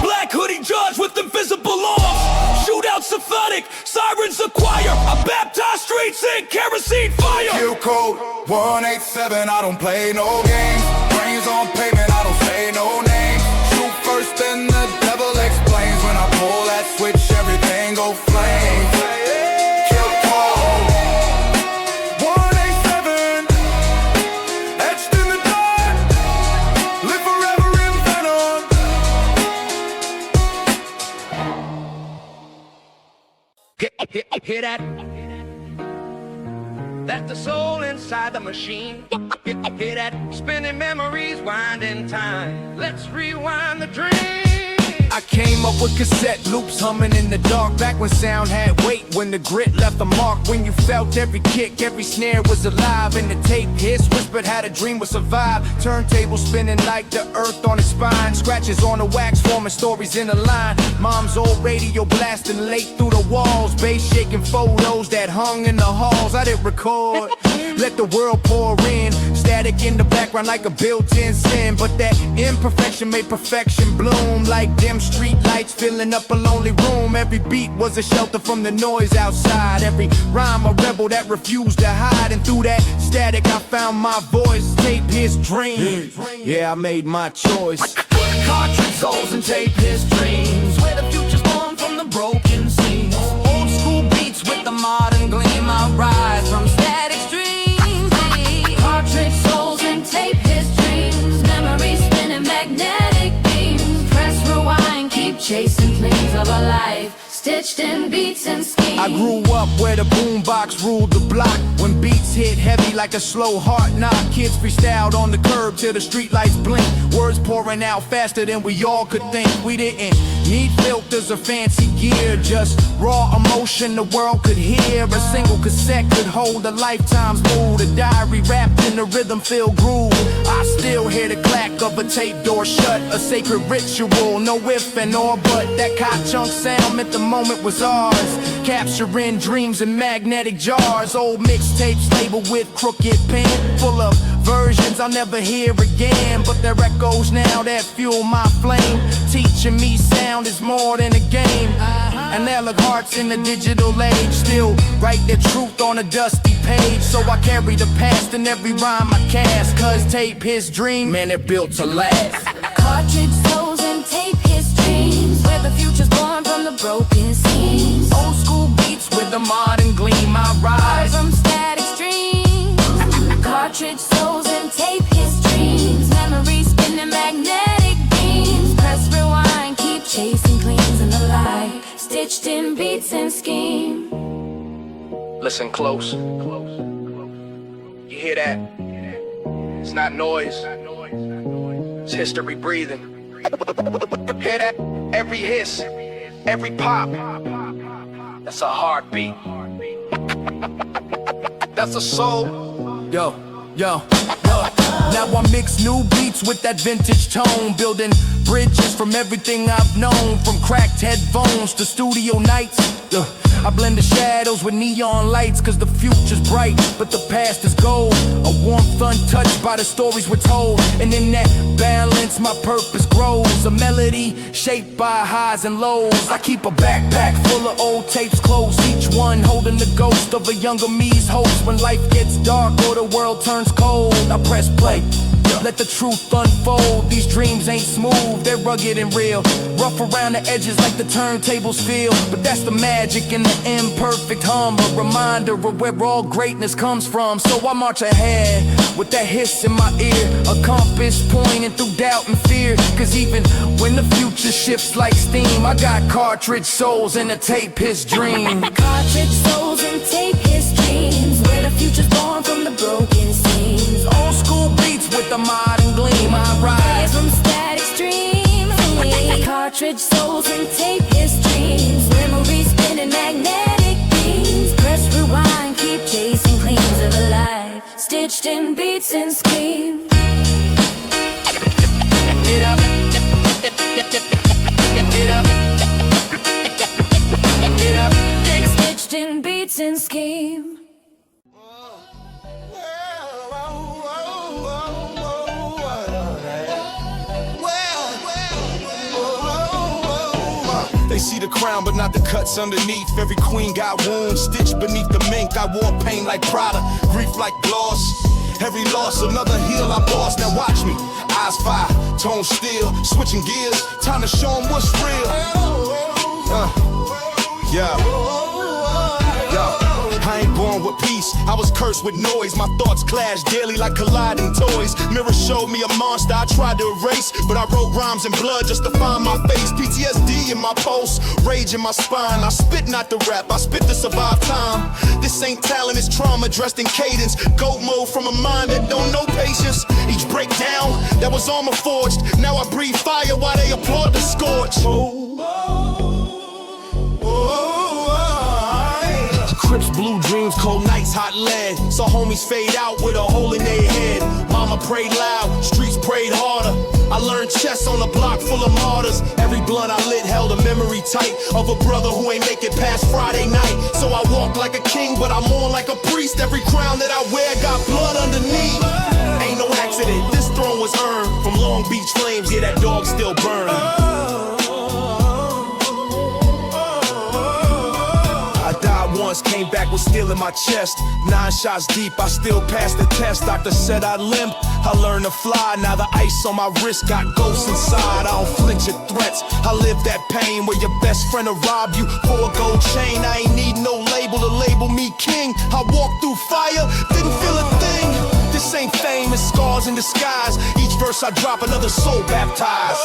Black hoodie judge with invisible arms. Shootout symphonic, sirens a choir. I baptize streets in kerosene fire. Kill code 187, I don't play no games. Brains on pavement, I don't say no names. Shoot first, then the devil explains. When I pull that switch, everything go flame. Kill code 187, etched in the dark. Live forever in venom. Hear that? That's the soul inside the machine. Hear that? Spinning memories, winding time. Let's rewind the dream. I came up with cassette loops humming in the dark. Back when sound had weight, when the grit left a mark. When you felt every kick, every snare was alive. And the tape hiss, whispered how the dream would survive. Turntable spinning like the earth on its spine. Scratches on the wax, forming stories in a line. Mom's old radio blasting late through the walls. Bass shaking photos that hung in the halls. I didn't record, let the world pour in. Static in the background like a built-in sin. But that imperfection made perfection bloom. Like dim street lights filling up a lonely room. Every beat was a shelter from the noise outside. Every rhyme a rebel that refused to hide. And through that static I found my voice. Tape his dream. Yeah, I made my choice. Cartridge souls and tape his dreams. Where the future's born from the broken scenes. Old school beats with the modern gleam. I rise from static streams. Cartridge souls and tape his dreams. Memories spinning magnetic beams. Press rewind, keep chasing flames of a life. Stitched in beats and schemes. I grew up where the boombox ruled the block. When beats hit heavy like a slow heart knock. Kids freestyled on the curb till the streetlights blink. Words pouring out faster than we all could think. We didn't need filters or fancy gear. Just raw emotion the world could hear. A single cassette could hold a lifetime's mood. A diary wrapped in a rhythm-filled groove. I still hear the clack of a tape door shut. A sacred ritual, no if and or but. That cop chunk sound meant the moment was ours. Capturing dreams in magnetic jars. Old mixtapes labeled with crooked pen. Full of versions I'll never hear again. But they're echoes now that fuel my flame. Teaching me sound is more than a game. Analog hearts in the digital age. Still write the truth on a dusty page. So I carry the past in every rhyme I cast. Cause tape his dream, man, it built to last. Cartridge souls and tape his dreams. Where the future's born from the broken scenes. Old school beats with a modern gleam. I rise from static streams. Cartridge souls and tape his dreams. Memories spinning magnetic beams. Press rewind, keep chasing cleans in the light. Stitched in beats and scheme. Listen close. You hear that? It's not noise. It's history breathing. Hear that? Every hiss, every pop. That's a heartbeat. That's a soul. Yo. Now I mix new beats with that vintage tone. Building bridges from everything I've known. From cracked headphones to studio nights. I blend the shadows with neon lights, cause the future's bright, but the past is gold. A warmth untouched by the stories we're told, and in that balance my purpose grows. A melody shaped by highs and lows. I keep a backpack full of old tapes close, each one holding the ghost of a younger me's hopes. When life gets dark or the world turns cold, I press play, let the truth unfold. These dreams ain't smooth, they're rugged and real, rough around the edges like the turntables feel. But that's the magic in the imperfect hum, a reminder of where all greatness comes from. So I march ahead with that hiss in my ear, a compass pointing through doubt and fear. Cause even when the future shifts like steam, I got cartridge souls and a tape his dream. Cartridge souls and tape his dreams, where the future's born from the broken seams. Old school beats with the modern gleam, I rise from static streams. Cartridge souls and tape his dreams, memories spinning magnetic beams. Press rewind, keep chasing claims of a life stitched in beats and schemes. Get up, get up, get up, stitched in beats and schemes. They see the crown but not the cuts underneath. Every queen got wounds stitched beneath the mink. I wore pain like Prada, grief like gloss. Every loss, another heel I lost. Now watch me, eyes fire, tone still, switching gears, time to show 'em what's real. I ain't born with peace, I was cursed with noise. My thoughts clash daily like colliding toys. Mirror showed me a monster I tried to erase, but I wrote rhymes in blood just to find my face. PTSD in my pulse, rage in my spine. I spit not to rap, I spit to survive time. This ain't talent, it's trauma dressed in cadence. Goat mode from a mind that don't know patience. Each breakdown that was armor forged, now I breathe fire while they applaud the scorch. Crips, blue dreams, cold nights, hot lead. Saw homies fade out with a hole in their head. Mama prayed loud, streets prayed harder. I learned chess on a block full of martyrs. Every blunt I lit held a memory tight of a brother who ain't make it past Friday night. So I walk like a king, but I'm on like a priest. Every crown that I wear got blood underneath. Ain't no accident, this throne was earned from Long Beach flames, yeah, that dog still burn. Once came back with steel in my chest, 9 shots deep, I still passed the test. Doctor said I limp, I learned to fly. Now the ice on my wrist got ghosts inside. I don't flinch at threats, I live that pain where your best friend will rob you for a gold chain. I ain't need no label to label me king. I walked through fire, didn't feel a thing. This ain't fame, it's scars in disguise. Each verse I drop, another soul baptized.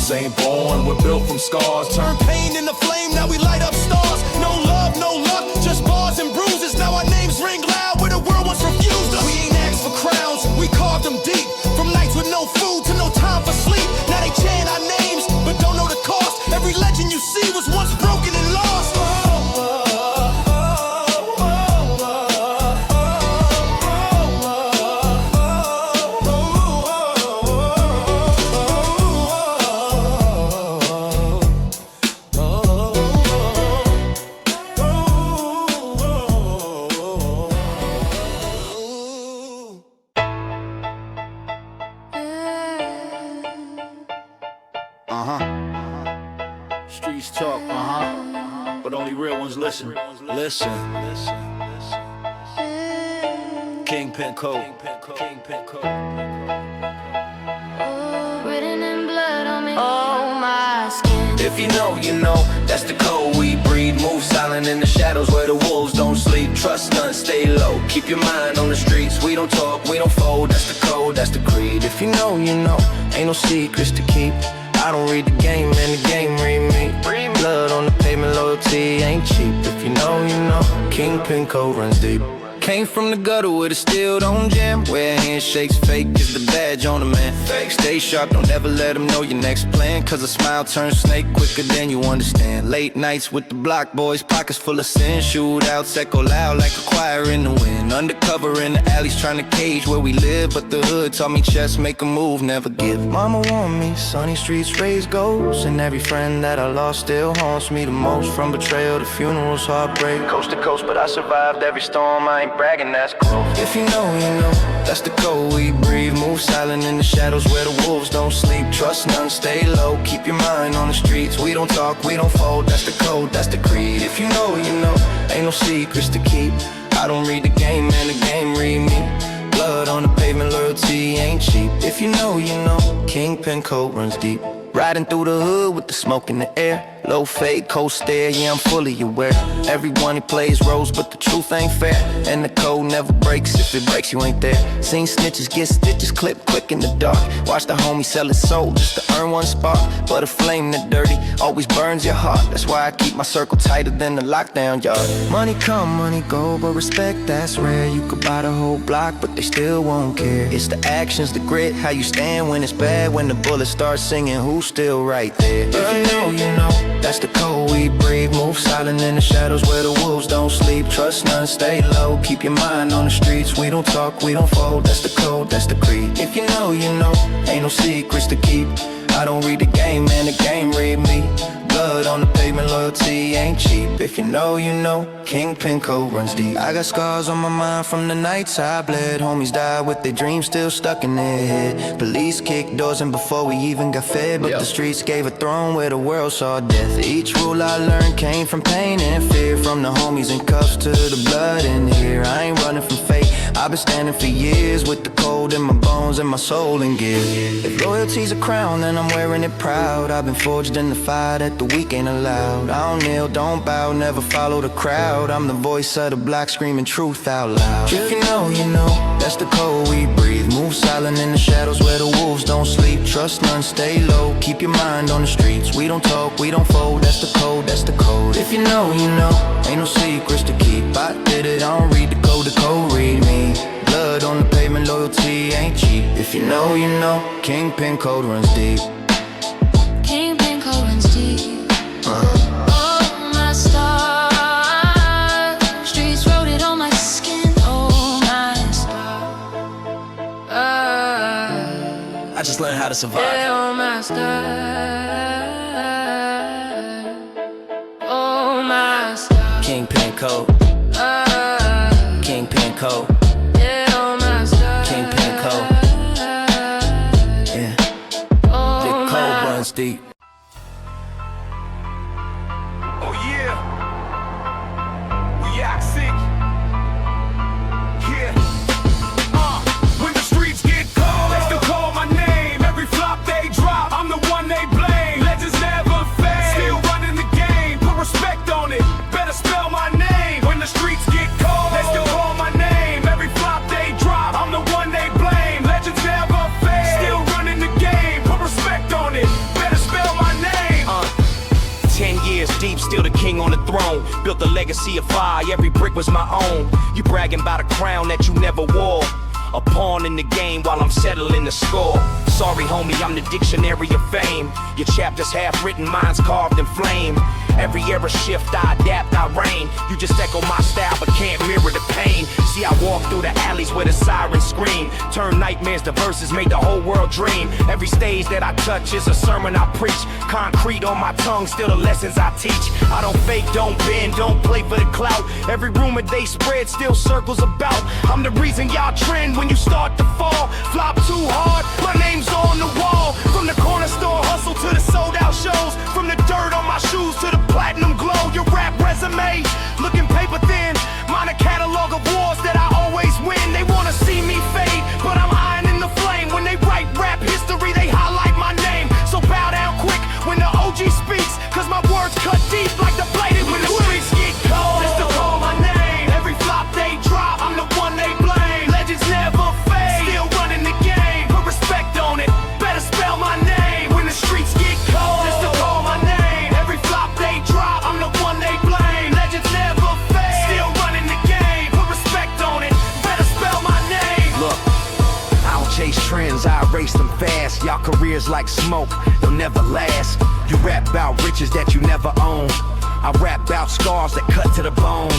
Ain't born, we're built from scars. Turn pain into flame, now we light up stars. No love, no luck, just bars and bruises. Now our names ring loud where the world once refused us. We ain't asked for crowns, we carved them deep. From nights with no food to no time for sleep. Now they chant our names, but don't know the cost. Every legend you see was once broken and lost. Streets talk, but only real ones listen. Listen. Kingpin code. Written in blood on me, oh my skin. If you know, you know, that's the code we breed. Move silent in the shadows where the wolves don't sleep. Trust none, stay low, keep your mind on the streets. We don't talk, we don't fold, that's the code, that's the creed. If you know, you know, ain't no secrets to keep. I don't read the game, and the game read me. Blood on the pavement, loyalty ain't cheap. If you know, you know, Kingpin code runs deep. Came from the gutter with a steel don't jam. Where handshakes fake is the badge on a man. Stay sharp, don't ever let them know your next plan. Cause a smile turns snake quicker than you understand. Late nights with the block boys, pockets full of sin. Shootouts echo loud like a choir in the wind. Undercover in the alleys trying to cage where we live. But the hood taught me chest, make a move, never give. Mama warned me, sunny streets raise ghosts. And every friend that I lost still haunts me the most. From betrayal to funerals, heartbreak, coast to coast. But I survived every storm, I ain't bragging, that's close. If you know, you know, that's the code we breathe. Move silent in the shadows where the wolves don't sleep. Trust none, stay low, keep your mind on the streets. We don't talk, we don't fold, that's the code, that's the creed. If you know, you know, ain't no secrets to keep. I don't read the game, man, the game read me. Blood on the pavement, loyalty ain't cheap. If you know, you know, kingpin code runs deep. Riding through the hood with the smoke in the air. Low fade, cold stare, yeah, I'm fully aware. Everyone he plays roles, but the truth ain't fair. And the code never breaks, if it breaks, you ain't there. Seen snitches get stitches, clip quick in the dark. Watch the homie sell his soul just to earn one spark. But a flame that dirty always burns your heart. That's why I keep my circle tighter than the lockdown yard. Money come, money go, but respect, that's rare. You could buy the whole block, but they still won't care. It's the actions, the grit, how you stand when it's bad. When the bullets start singing, who's still right there? If you know, you know, that's the code we breathe. Move silent in the shadows where the wolves don't sleep. Trust none, stay low, keep your mind on the streets. We don't talk, we don't fold, that's the code, that's the creed. If you know, you know, ain't no secrets to keep. I don't read the game, man, the game read me. Blood on the pavement, loyalty ain't cheap. If you know, you know, kingpin code runs deep. I got scars on my mind from the nights I bled. Homies died with their dreams still stuck in their head. Police kicked doors in before we even got fed. But the streets gave a throne where the world saw death. Each rule I learned came from pain and fear. From the homies in cuffs to the blood in here. I ain't running from fate, I've been standing for years. With the cold in my bones and my soul in gear. If loyalty's a crown, then I'm wearing it proud. I've been forged in the fire that the weak ain't allowed. I don't kneel, don't bow, never follow the crowd. I'm the voice of the block screaming truth out loud. If you know, you know, that's the code we breathe. Move silent in the shadows where the wolves don't sleep. Trust none, stay low, keep your mind on the streets. We don't talk, we don't fold, that's the code, that's the code. If you know, you know, ain't no secrets to keep. I did it, I don't read the code read me. Blood on the pavement, loyalty ain't cheap. If you know, you know, kingpin code runs deep. Kingpin code runs deep. Oh, my star. Streets wrote it on my skin. Oh, my star. I just learned how to survive. Yeah, oh, my star. Oh, my star. Kingpin code. Kingpin code. Yeah, oh, my star. Kingpin code. Yeah. The code runs deep. Oh yeah, we act sick. Yeah. When the streets get cold, they still call my name. Every flop they drop, I'm the one they blame. Legends never fade. Still running the game, put respect on it. Better spell my name. When the streets get cold, they still call my name. Every flop they drop, I'm the one they blame. Legends never fade. Still running the game, put respect on it. Better spell my name. 10 years deep, still the king on the throne. Built a legacy of fire, every brick was my own. You bragging about a crown that you never wore. A pawn in the game while I'm settling the score. Sorry homie, I'm the dictionary of fame. Your chapter's half written, mine's carved in flame. Every era shift, I adapt, I reign. You just echo my style but can't mirror the pain. See, I walk through the alleys where the sirens scream. Turn nightmares to verses, made the whole world dream. Every stage that I touch is a sermon I preach. Concrete on my tongue, still the lessons I teach. I don't fake, don't bend, don't play for the clout. Every rumor they spread still circles about. I'm the reason y'all trend when you start to fall. Flop too hard, my name's on the wall. From the corner store hustle to the sold out shows. From the dirt on my shoes to the platinum glow. Your rap resume, looking paper thin. Mine a catalog of wars that I always win. They wanna see me fade, but I'm iron in the flame. When they write rap history, they highlight my name. So bow down quick when the OG speaks, cause my words cut deep like the bladed when the streets get cold. They still call my name. Every flop they drop, I'm the one they blame. Legends never fade. Still running the game, put respect on it. Better spell my name when the streets careers like smoke, they'll never last. You rap about riches that you never own. I rap about scars that cut to the bone.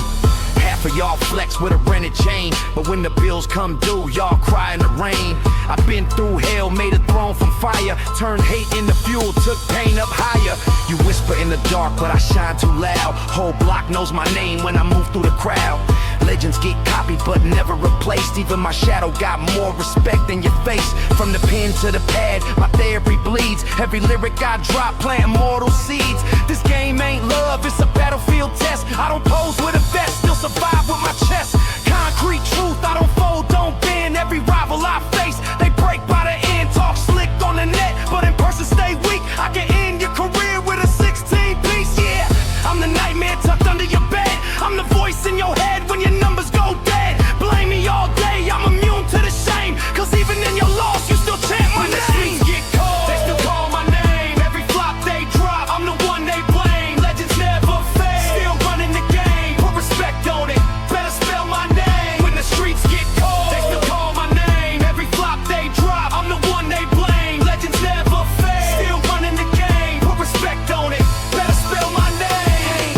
Half of y'all flex with a rented chain, but when the bills come due, y'all cry in the rain. I've been through hell, made a throne from fire, turned hate into fuel, took pain up higher. You whisper in the dark, but I shine too loud. Whole block knows my name when I move through the crowd. Legends get copied but never replaced. Even my shadow got more respect than your face. From the pen to the pad, my therapy bleeds. Every lyric I drop, planting mortal seeds. This game ain't love, it's a battlefield test. I don't pose with a vest, still survive with my chest. Concrete truth, I don't fold, don't bend. Every rival I face, they break by the end. Talk slick on the net, but in person stay weak. I can end your career with a 16-piece, yeah. I'm the nightmare tucked under your bed. I'm the voice in your head when your numbers go dead. Blame me all day, I'm immune to the shame. Cause even in your loss, you still chant my name. When the streets get cold, they still call my name. Every flop they drop, I'm the one they blame. Legends never fade, still running the game. Put respect on it, better spell my name. When the streets get cold, they still call my name. Every flop they drop, I'm the one they blame. Legends never fade, still running the game. Put respect on it, better spell my name.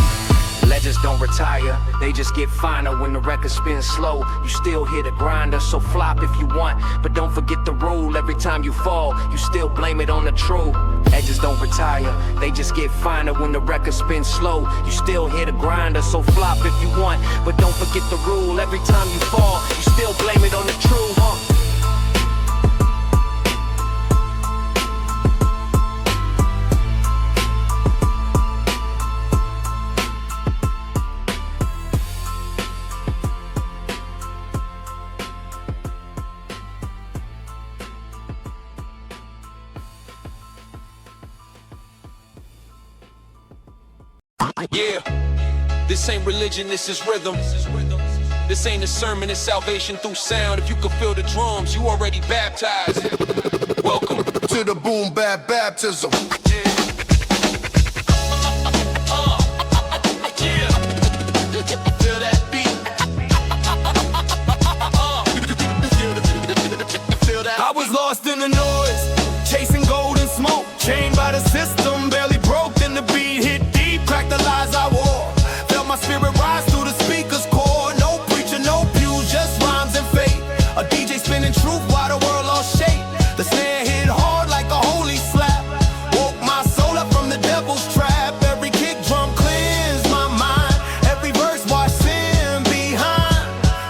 Legends don't retire, they just get finer when the record spins slow. You still hit a grinder, so flop if you want, but don't forget the rule. Every time you fall, you still blame it on the true. Edges don't retire, they just get finer when the record spins slow. You still hit a grinder, so flop if you want, but don't forget the rule. Every time you fall, you still blame it on the true. Yeah, this ain't religion, this is rhythm. This ain't a sermon, it's salvation through sound. If you can feel the drums, you already baptized. Welcome To the boom bap baptism. I was lost in the noise, chasing gold and smoke, chained by the system, barely broke. Then the beat hit deep, cracked the lies I wore. Felt my spirit rise through the speaker's core. No preacher, no pews, just rhymes and faith. A DJ spinning truth while the world lost shape. The snare hit hard like a holy slap. Woke my soul up from the devil's trap. Every kick drum cleansed my mind. Every verse washed sin behind.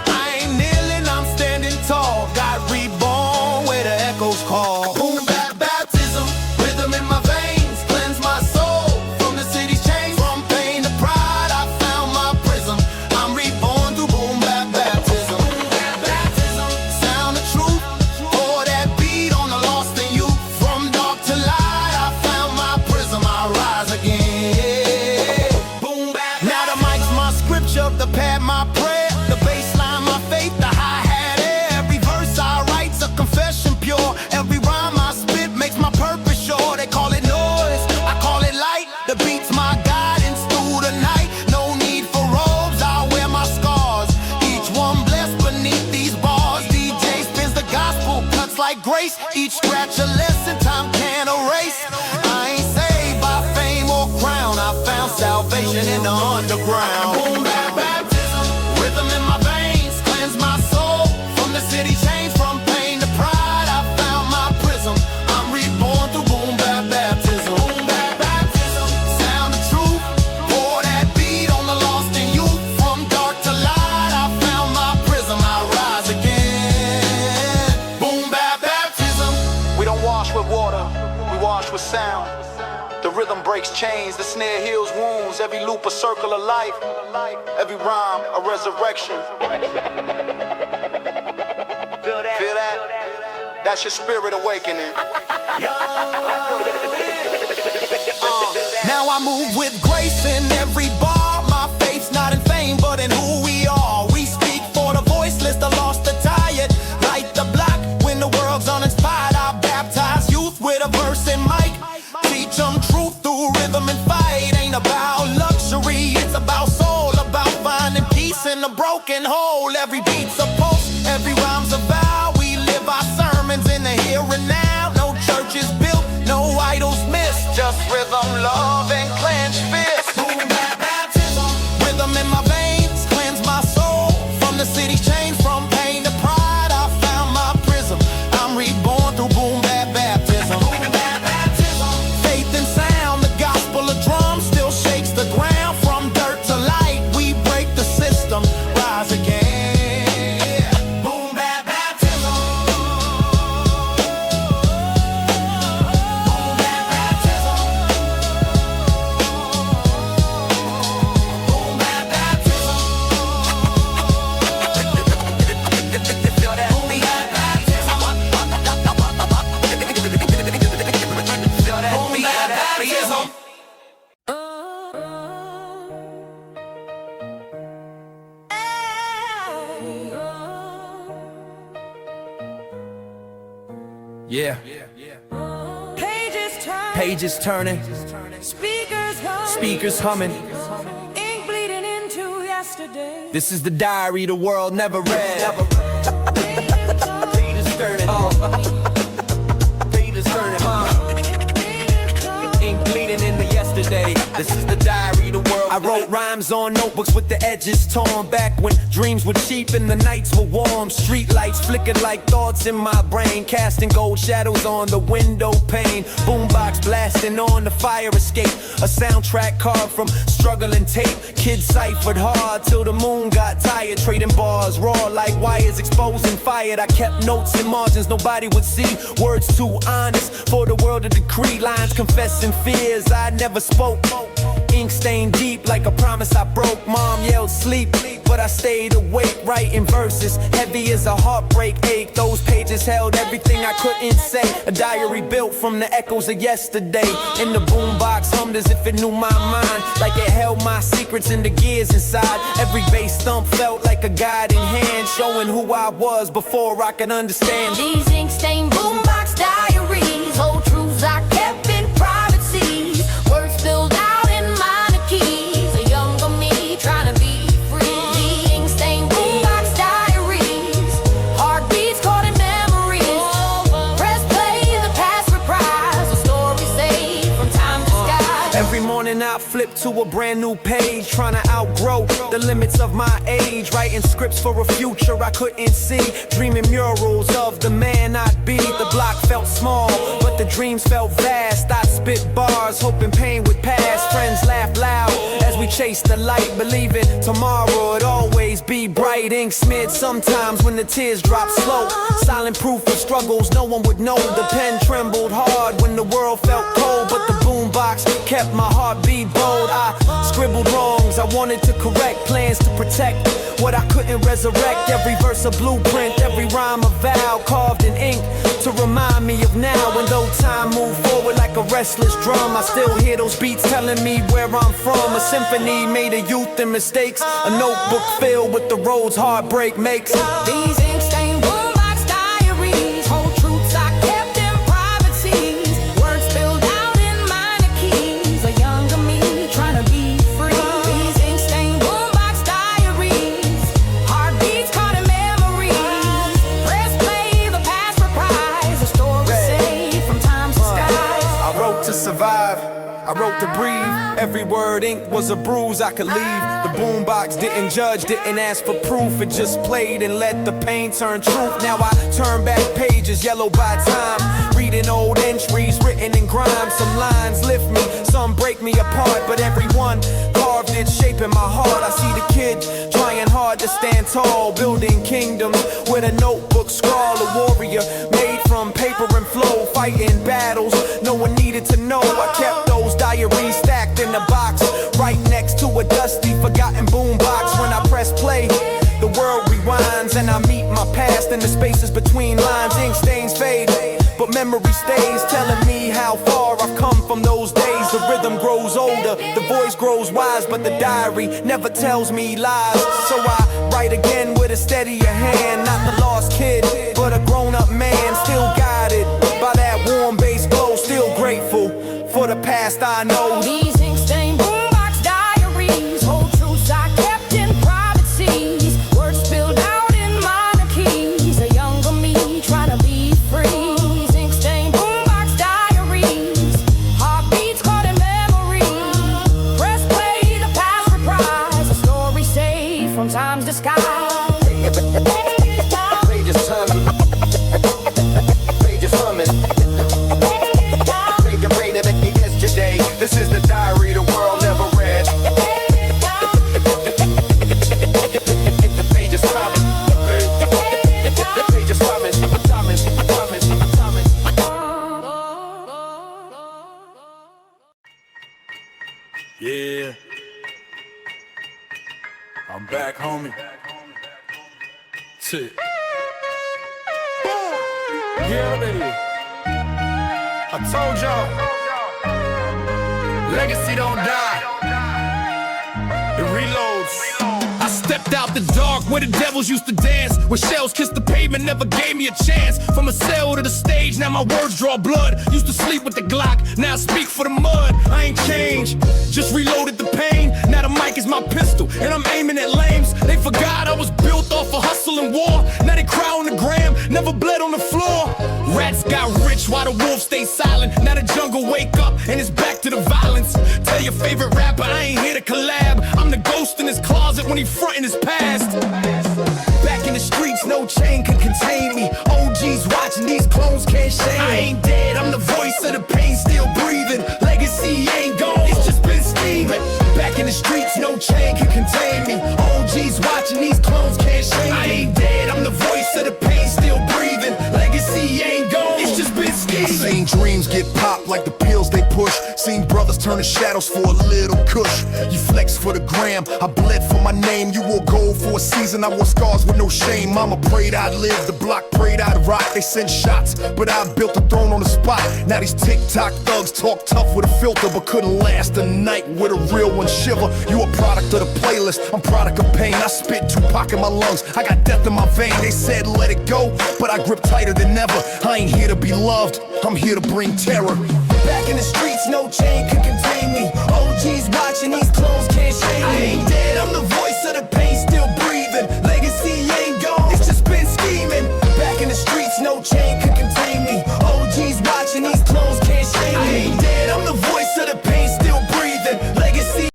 I ain't kneeling, I'm standing tall. Got reborn where the echoes call. Boom bap baptism, rhythm in my veins, cleanse my soul from the city's chains. From pain to pride, I found my prism. I'm reborn through boom bap baptism. Boom bap baptism, sound of truth, pour that beat on the lost in you. From dark to light, I found my prism. I rise again. Boom bap. Now the mic's my scripture, the pad my prayer, the bass line my faith, the hi-hat air. Every verse I write's a confession pure. Every rhyme I spit makes my purpose sure. They call it noise, I call it light. The beat's my guidance through the night. No need for robes, I wear my scars. Each one blessed beneath these bars. DJ spins the gospel, cuts like grace. Each scratch a lesson time can't erase. I ain't saved by fame or crown, I found salvation in the underground. Boom bap baptism, rhythm in my veins, cleanse my soul from the city chains. From pain to pride, I found my prism. I'm reborn through boom bap baptism. Boom bap baptism, sound of truth, pour that beat on the lost in you. From dark to light, I found my prism. I rise again. Boom bap baptism. We don't wash with water, we wash with sound. The rhythm breaks chains, the snare heals wounds. Every loop a circle of life, every rhyme a resurrection. Feel that? That's your spirit awakening. Now I move with grace in every bar. My faith's not in fame, but in who we are. We speak for the voiceless, the lost, the tired. Light the block when the world's uninspired. I baptize youth with a verse and mic. Teach them truth through rhythm and fight. Ain't about luxury, it's about soul. About finding peace in the broken hole. Every beat's a pulse, every rhyme's a vow. We live our sermons in the here and now. No church is built love and cleanse fist. Rhythm in my veins, cleanse my soul. From the city's change, from pain to pride, I found my prism. I'm reborn through boom bap baptism. Faith and sound, the gospel of drums still shakes the ground. From dirt to light, we break the system, rise again. Yeah. Pages turning, speakers humming. Ink bleeding into yesterday. This is the diary the world never read. Pages turning, pages turning. Ink bleeding into yesterday. This is the diary the world. I wrote rhymes on notebooks with the edges torn. Back when dreams were cheap and the nights were warm. Street lights flickered like thoughts in my brain, casting gold shadows on the window pane. Boombox blasting on the fire escape. A soundtrack carved from struggling tape. Kids ciphered hard till the moon got tired. Trading bars raw like wires exposed and fired. I kept notes in margins nobody would see. Words too honest for the world to decree. Lines confessing fears I never spoke. Ink stained deep like a promise I broke. Mom yelled sleep, but I stayed awake writing verses heavy as a heartbreak ache. Those pages held everything I couldn't say. A diary built from the echoes of yesterday. In the boombox hummed as if it knew my mind, like it held my secrets and the gears inside. Every bass thump felt like a guiding hand, showing who I was before I could understand. These ink-stained boombox diaries, old truths I kept in privacy. Words spilled out in minor keys. A younger me trying to be free. The ink-stained boombox diaries, heartbeats caught in memories. Press play, the past reprise, a story saved from time to sky. Every morning I flip to a brand new page, trying to outgrow the limits of my age. Writing scripts for a future I couldn't see, dreaming murals of the man I'd be. The block felt small, but the dreams felt vast. I spit bars, hoping pain would pass. Friends laughed loud as we chased the light, believing tomorrow would always be bright. Ink smeared sometimes when the tears dropped slow. Silent proof of struggles no one would know. The pen trembled hard when the world felt cold, but the boombox kept my heartbeat bold. I scribbled wrongs I wanted to correct, plans to protect what I couldn't resurrect. Every verse a blueprint, every rhyme a vow, carved in ink to remind me of now. And though time moved forward like a restless drum, I still hear those beats telling me where I'm from. A symphony made of youth and mistakes, a notebook filled with the roads heartbreak makes. These ink-stained boombox diaries, whole truths I kept in privacy. Words spilled out in minor keys. A younger me trying to be free. These ink-stained boombox diaries, heartbeats caught in memories. Press play, the past reprise, a story saved from time to skies. I wrote to survive, I wrote to breathe. Every word ink was a bruise I could leave. The boombox didn't judge, didn't ask for proof. It just played and let the pain turn truth. Now I turn back pages yellowed by time, reading old entries written in grime. Some lines lift me, some break me apart, but every one carved its shape in my heart. I see the kid trying hard to stand tall, building kingdoms with a notebook scrawl. A warrior made from paper and flow, fighting battles no one needed to know. I kept those diaries stacked in a box, right next to a dusty, forgotten boombox. When I press play, the world rewinds and I meet my past in the spaces between lines. Ink stains fade, but memory stays, telling me how far I've come from those days. The rhythm grows older, the voice grows wise, but the diary never tells me lies. So I write again with a steadier hand, not the lost kid, but a grown-up man, still guided by that warm bass glow. Still grateful for the past I know. These ink-stained boombox diaries, whole truths I kept in privacy. Words spilled out in minor keys. A younger me trying to be free. These ink-stained boombox diaries, heartbeats caught in memories. Yeah. I'm back, homie. Shit. Yeah, baby. I told y'all. Legacy don't die. It reloads. I stepped out the dark where the devils used to dance, where shells kissed the pavement, never gave me a chance. From a cell to the stage, now my words draw blood. Used to sleep with the Glock, now I speak for the mud. I ain't changed, just reloaded the pain. Now the mic is my pistol, and I'm aiming at lames. They forgot I was built off of hustle and war. Now they cry on the gram, never bled on the floor. Rats got rich while the wolves stay silent. Now the jungle wake up, and it's back to the violence. Tell your favorite rapper I ain't here to collab. I'm the ghost in his closet when he frontin' his past. Back in the streets, no chain can contain me. OGs watching, these clones can't shame me. I ain't dead, I'm the voice of the pain, still breathing. Legacy ain't gone, it's just been scheming. Back in the streets, no chain can contain me. OGs watching, these clones can't shame me. I ain't dead, I'm the voice of the pain, still breathing. Legacy ain't gone, it's just been scheming. I seen dreams get popped like the pills they push. Seen brothers turn to shadows for a little kush. You flex for the gram, I bled for my name. You wore gold for a season, I wore scars with no shame. Mama prayed I'd live, the block prayed I'd rock. They sent shots, but I built a throne on the spot. Now these TikTok thugs talk tough with a filter, but couldn't last a night with a real one shiver. You a product of the playlist, I'm product of pain. I spit Tupac in my lungs, I got death in my vein. They said let it go, but I grip tighter than ever. I ain't here to be loved, I'm here to bring terror. Back in the streets, no chain can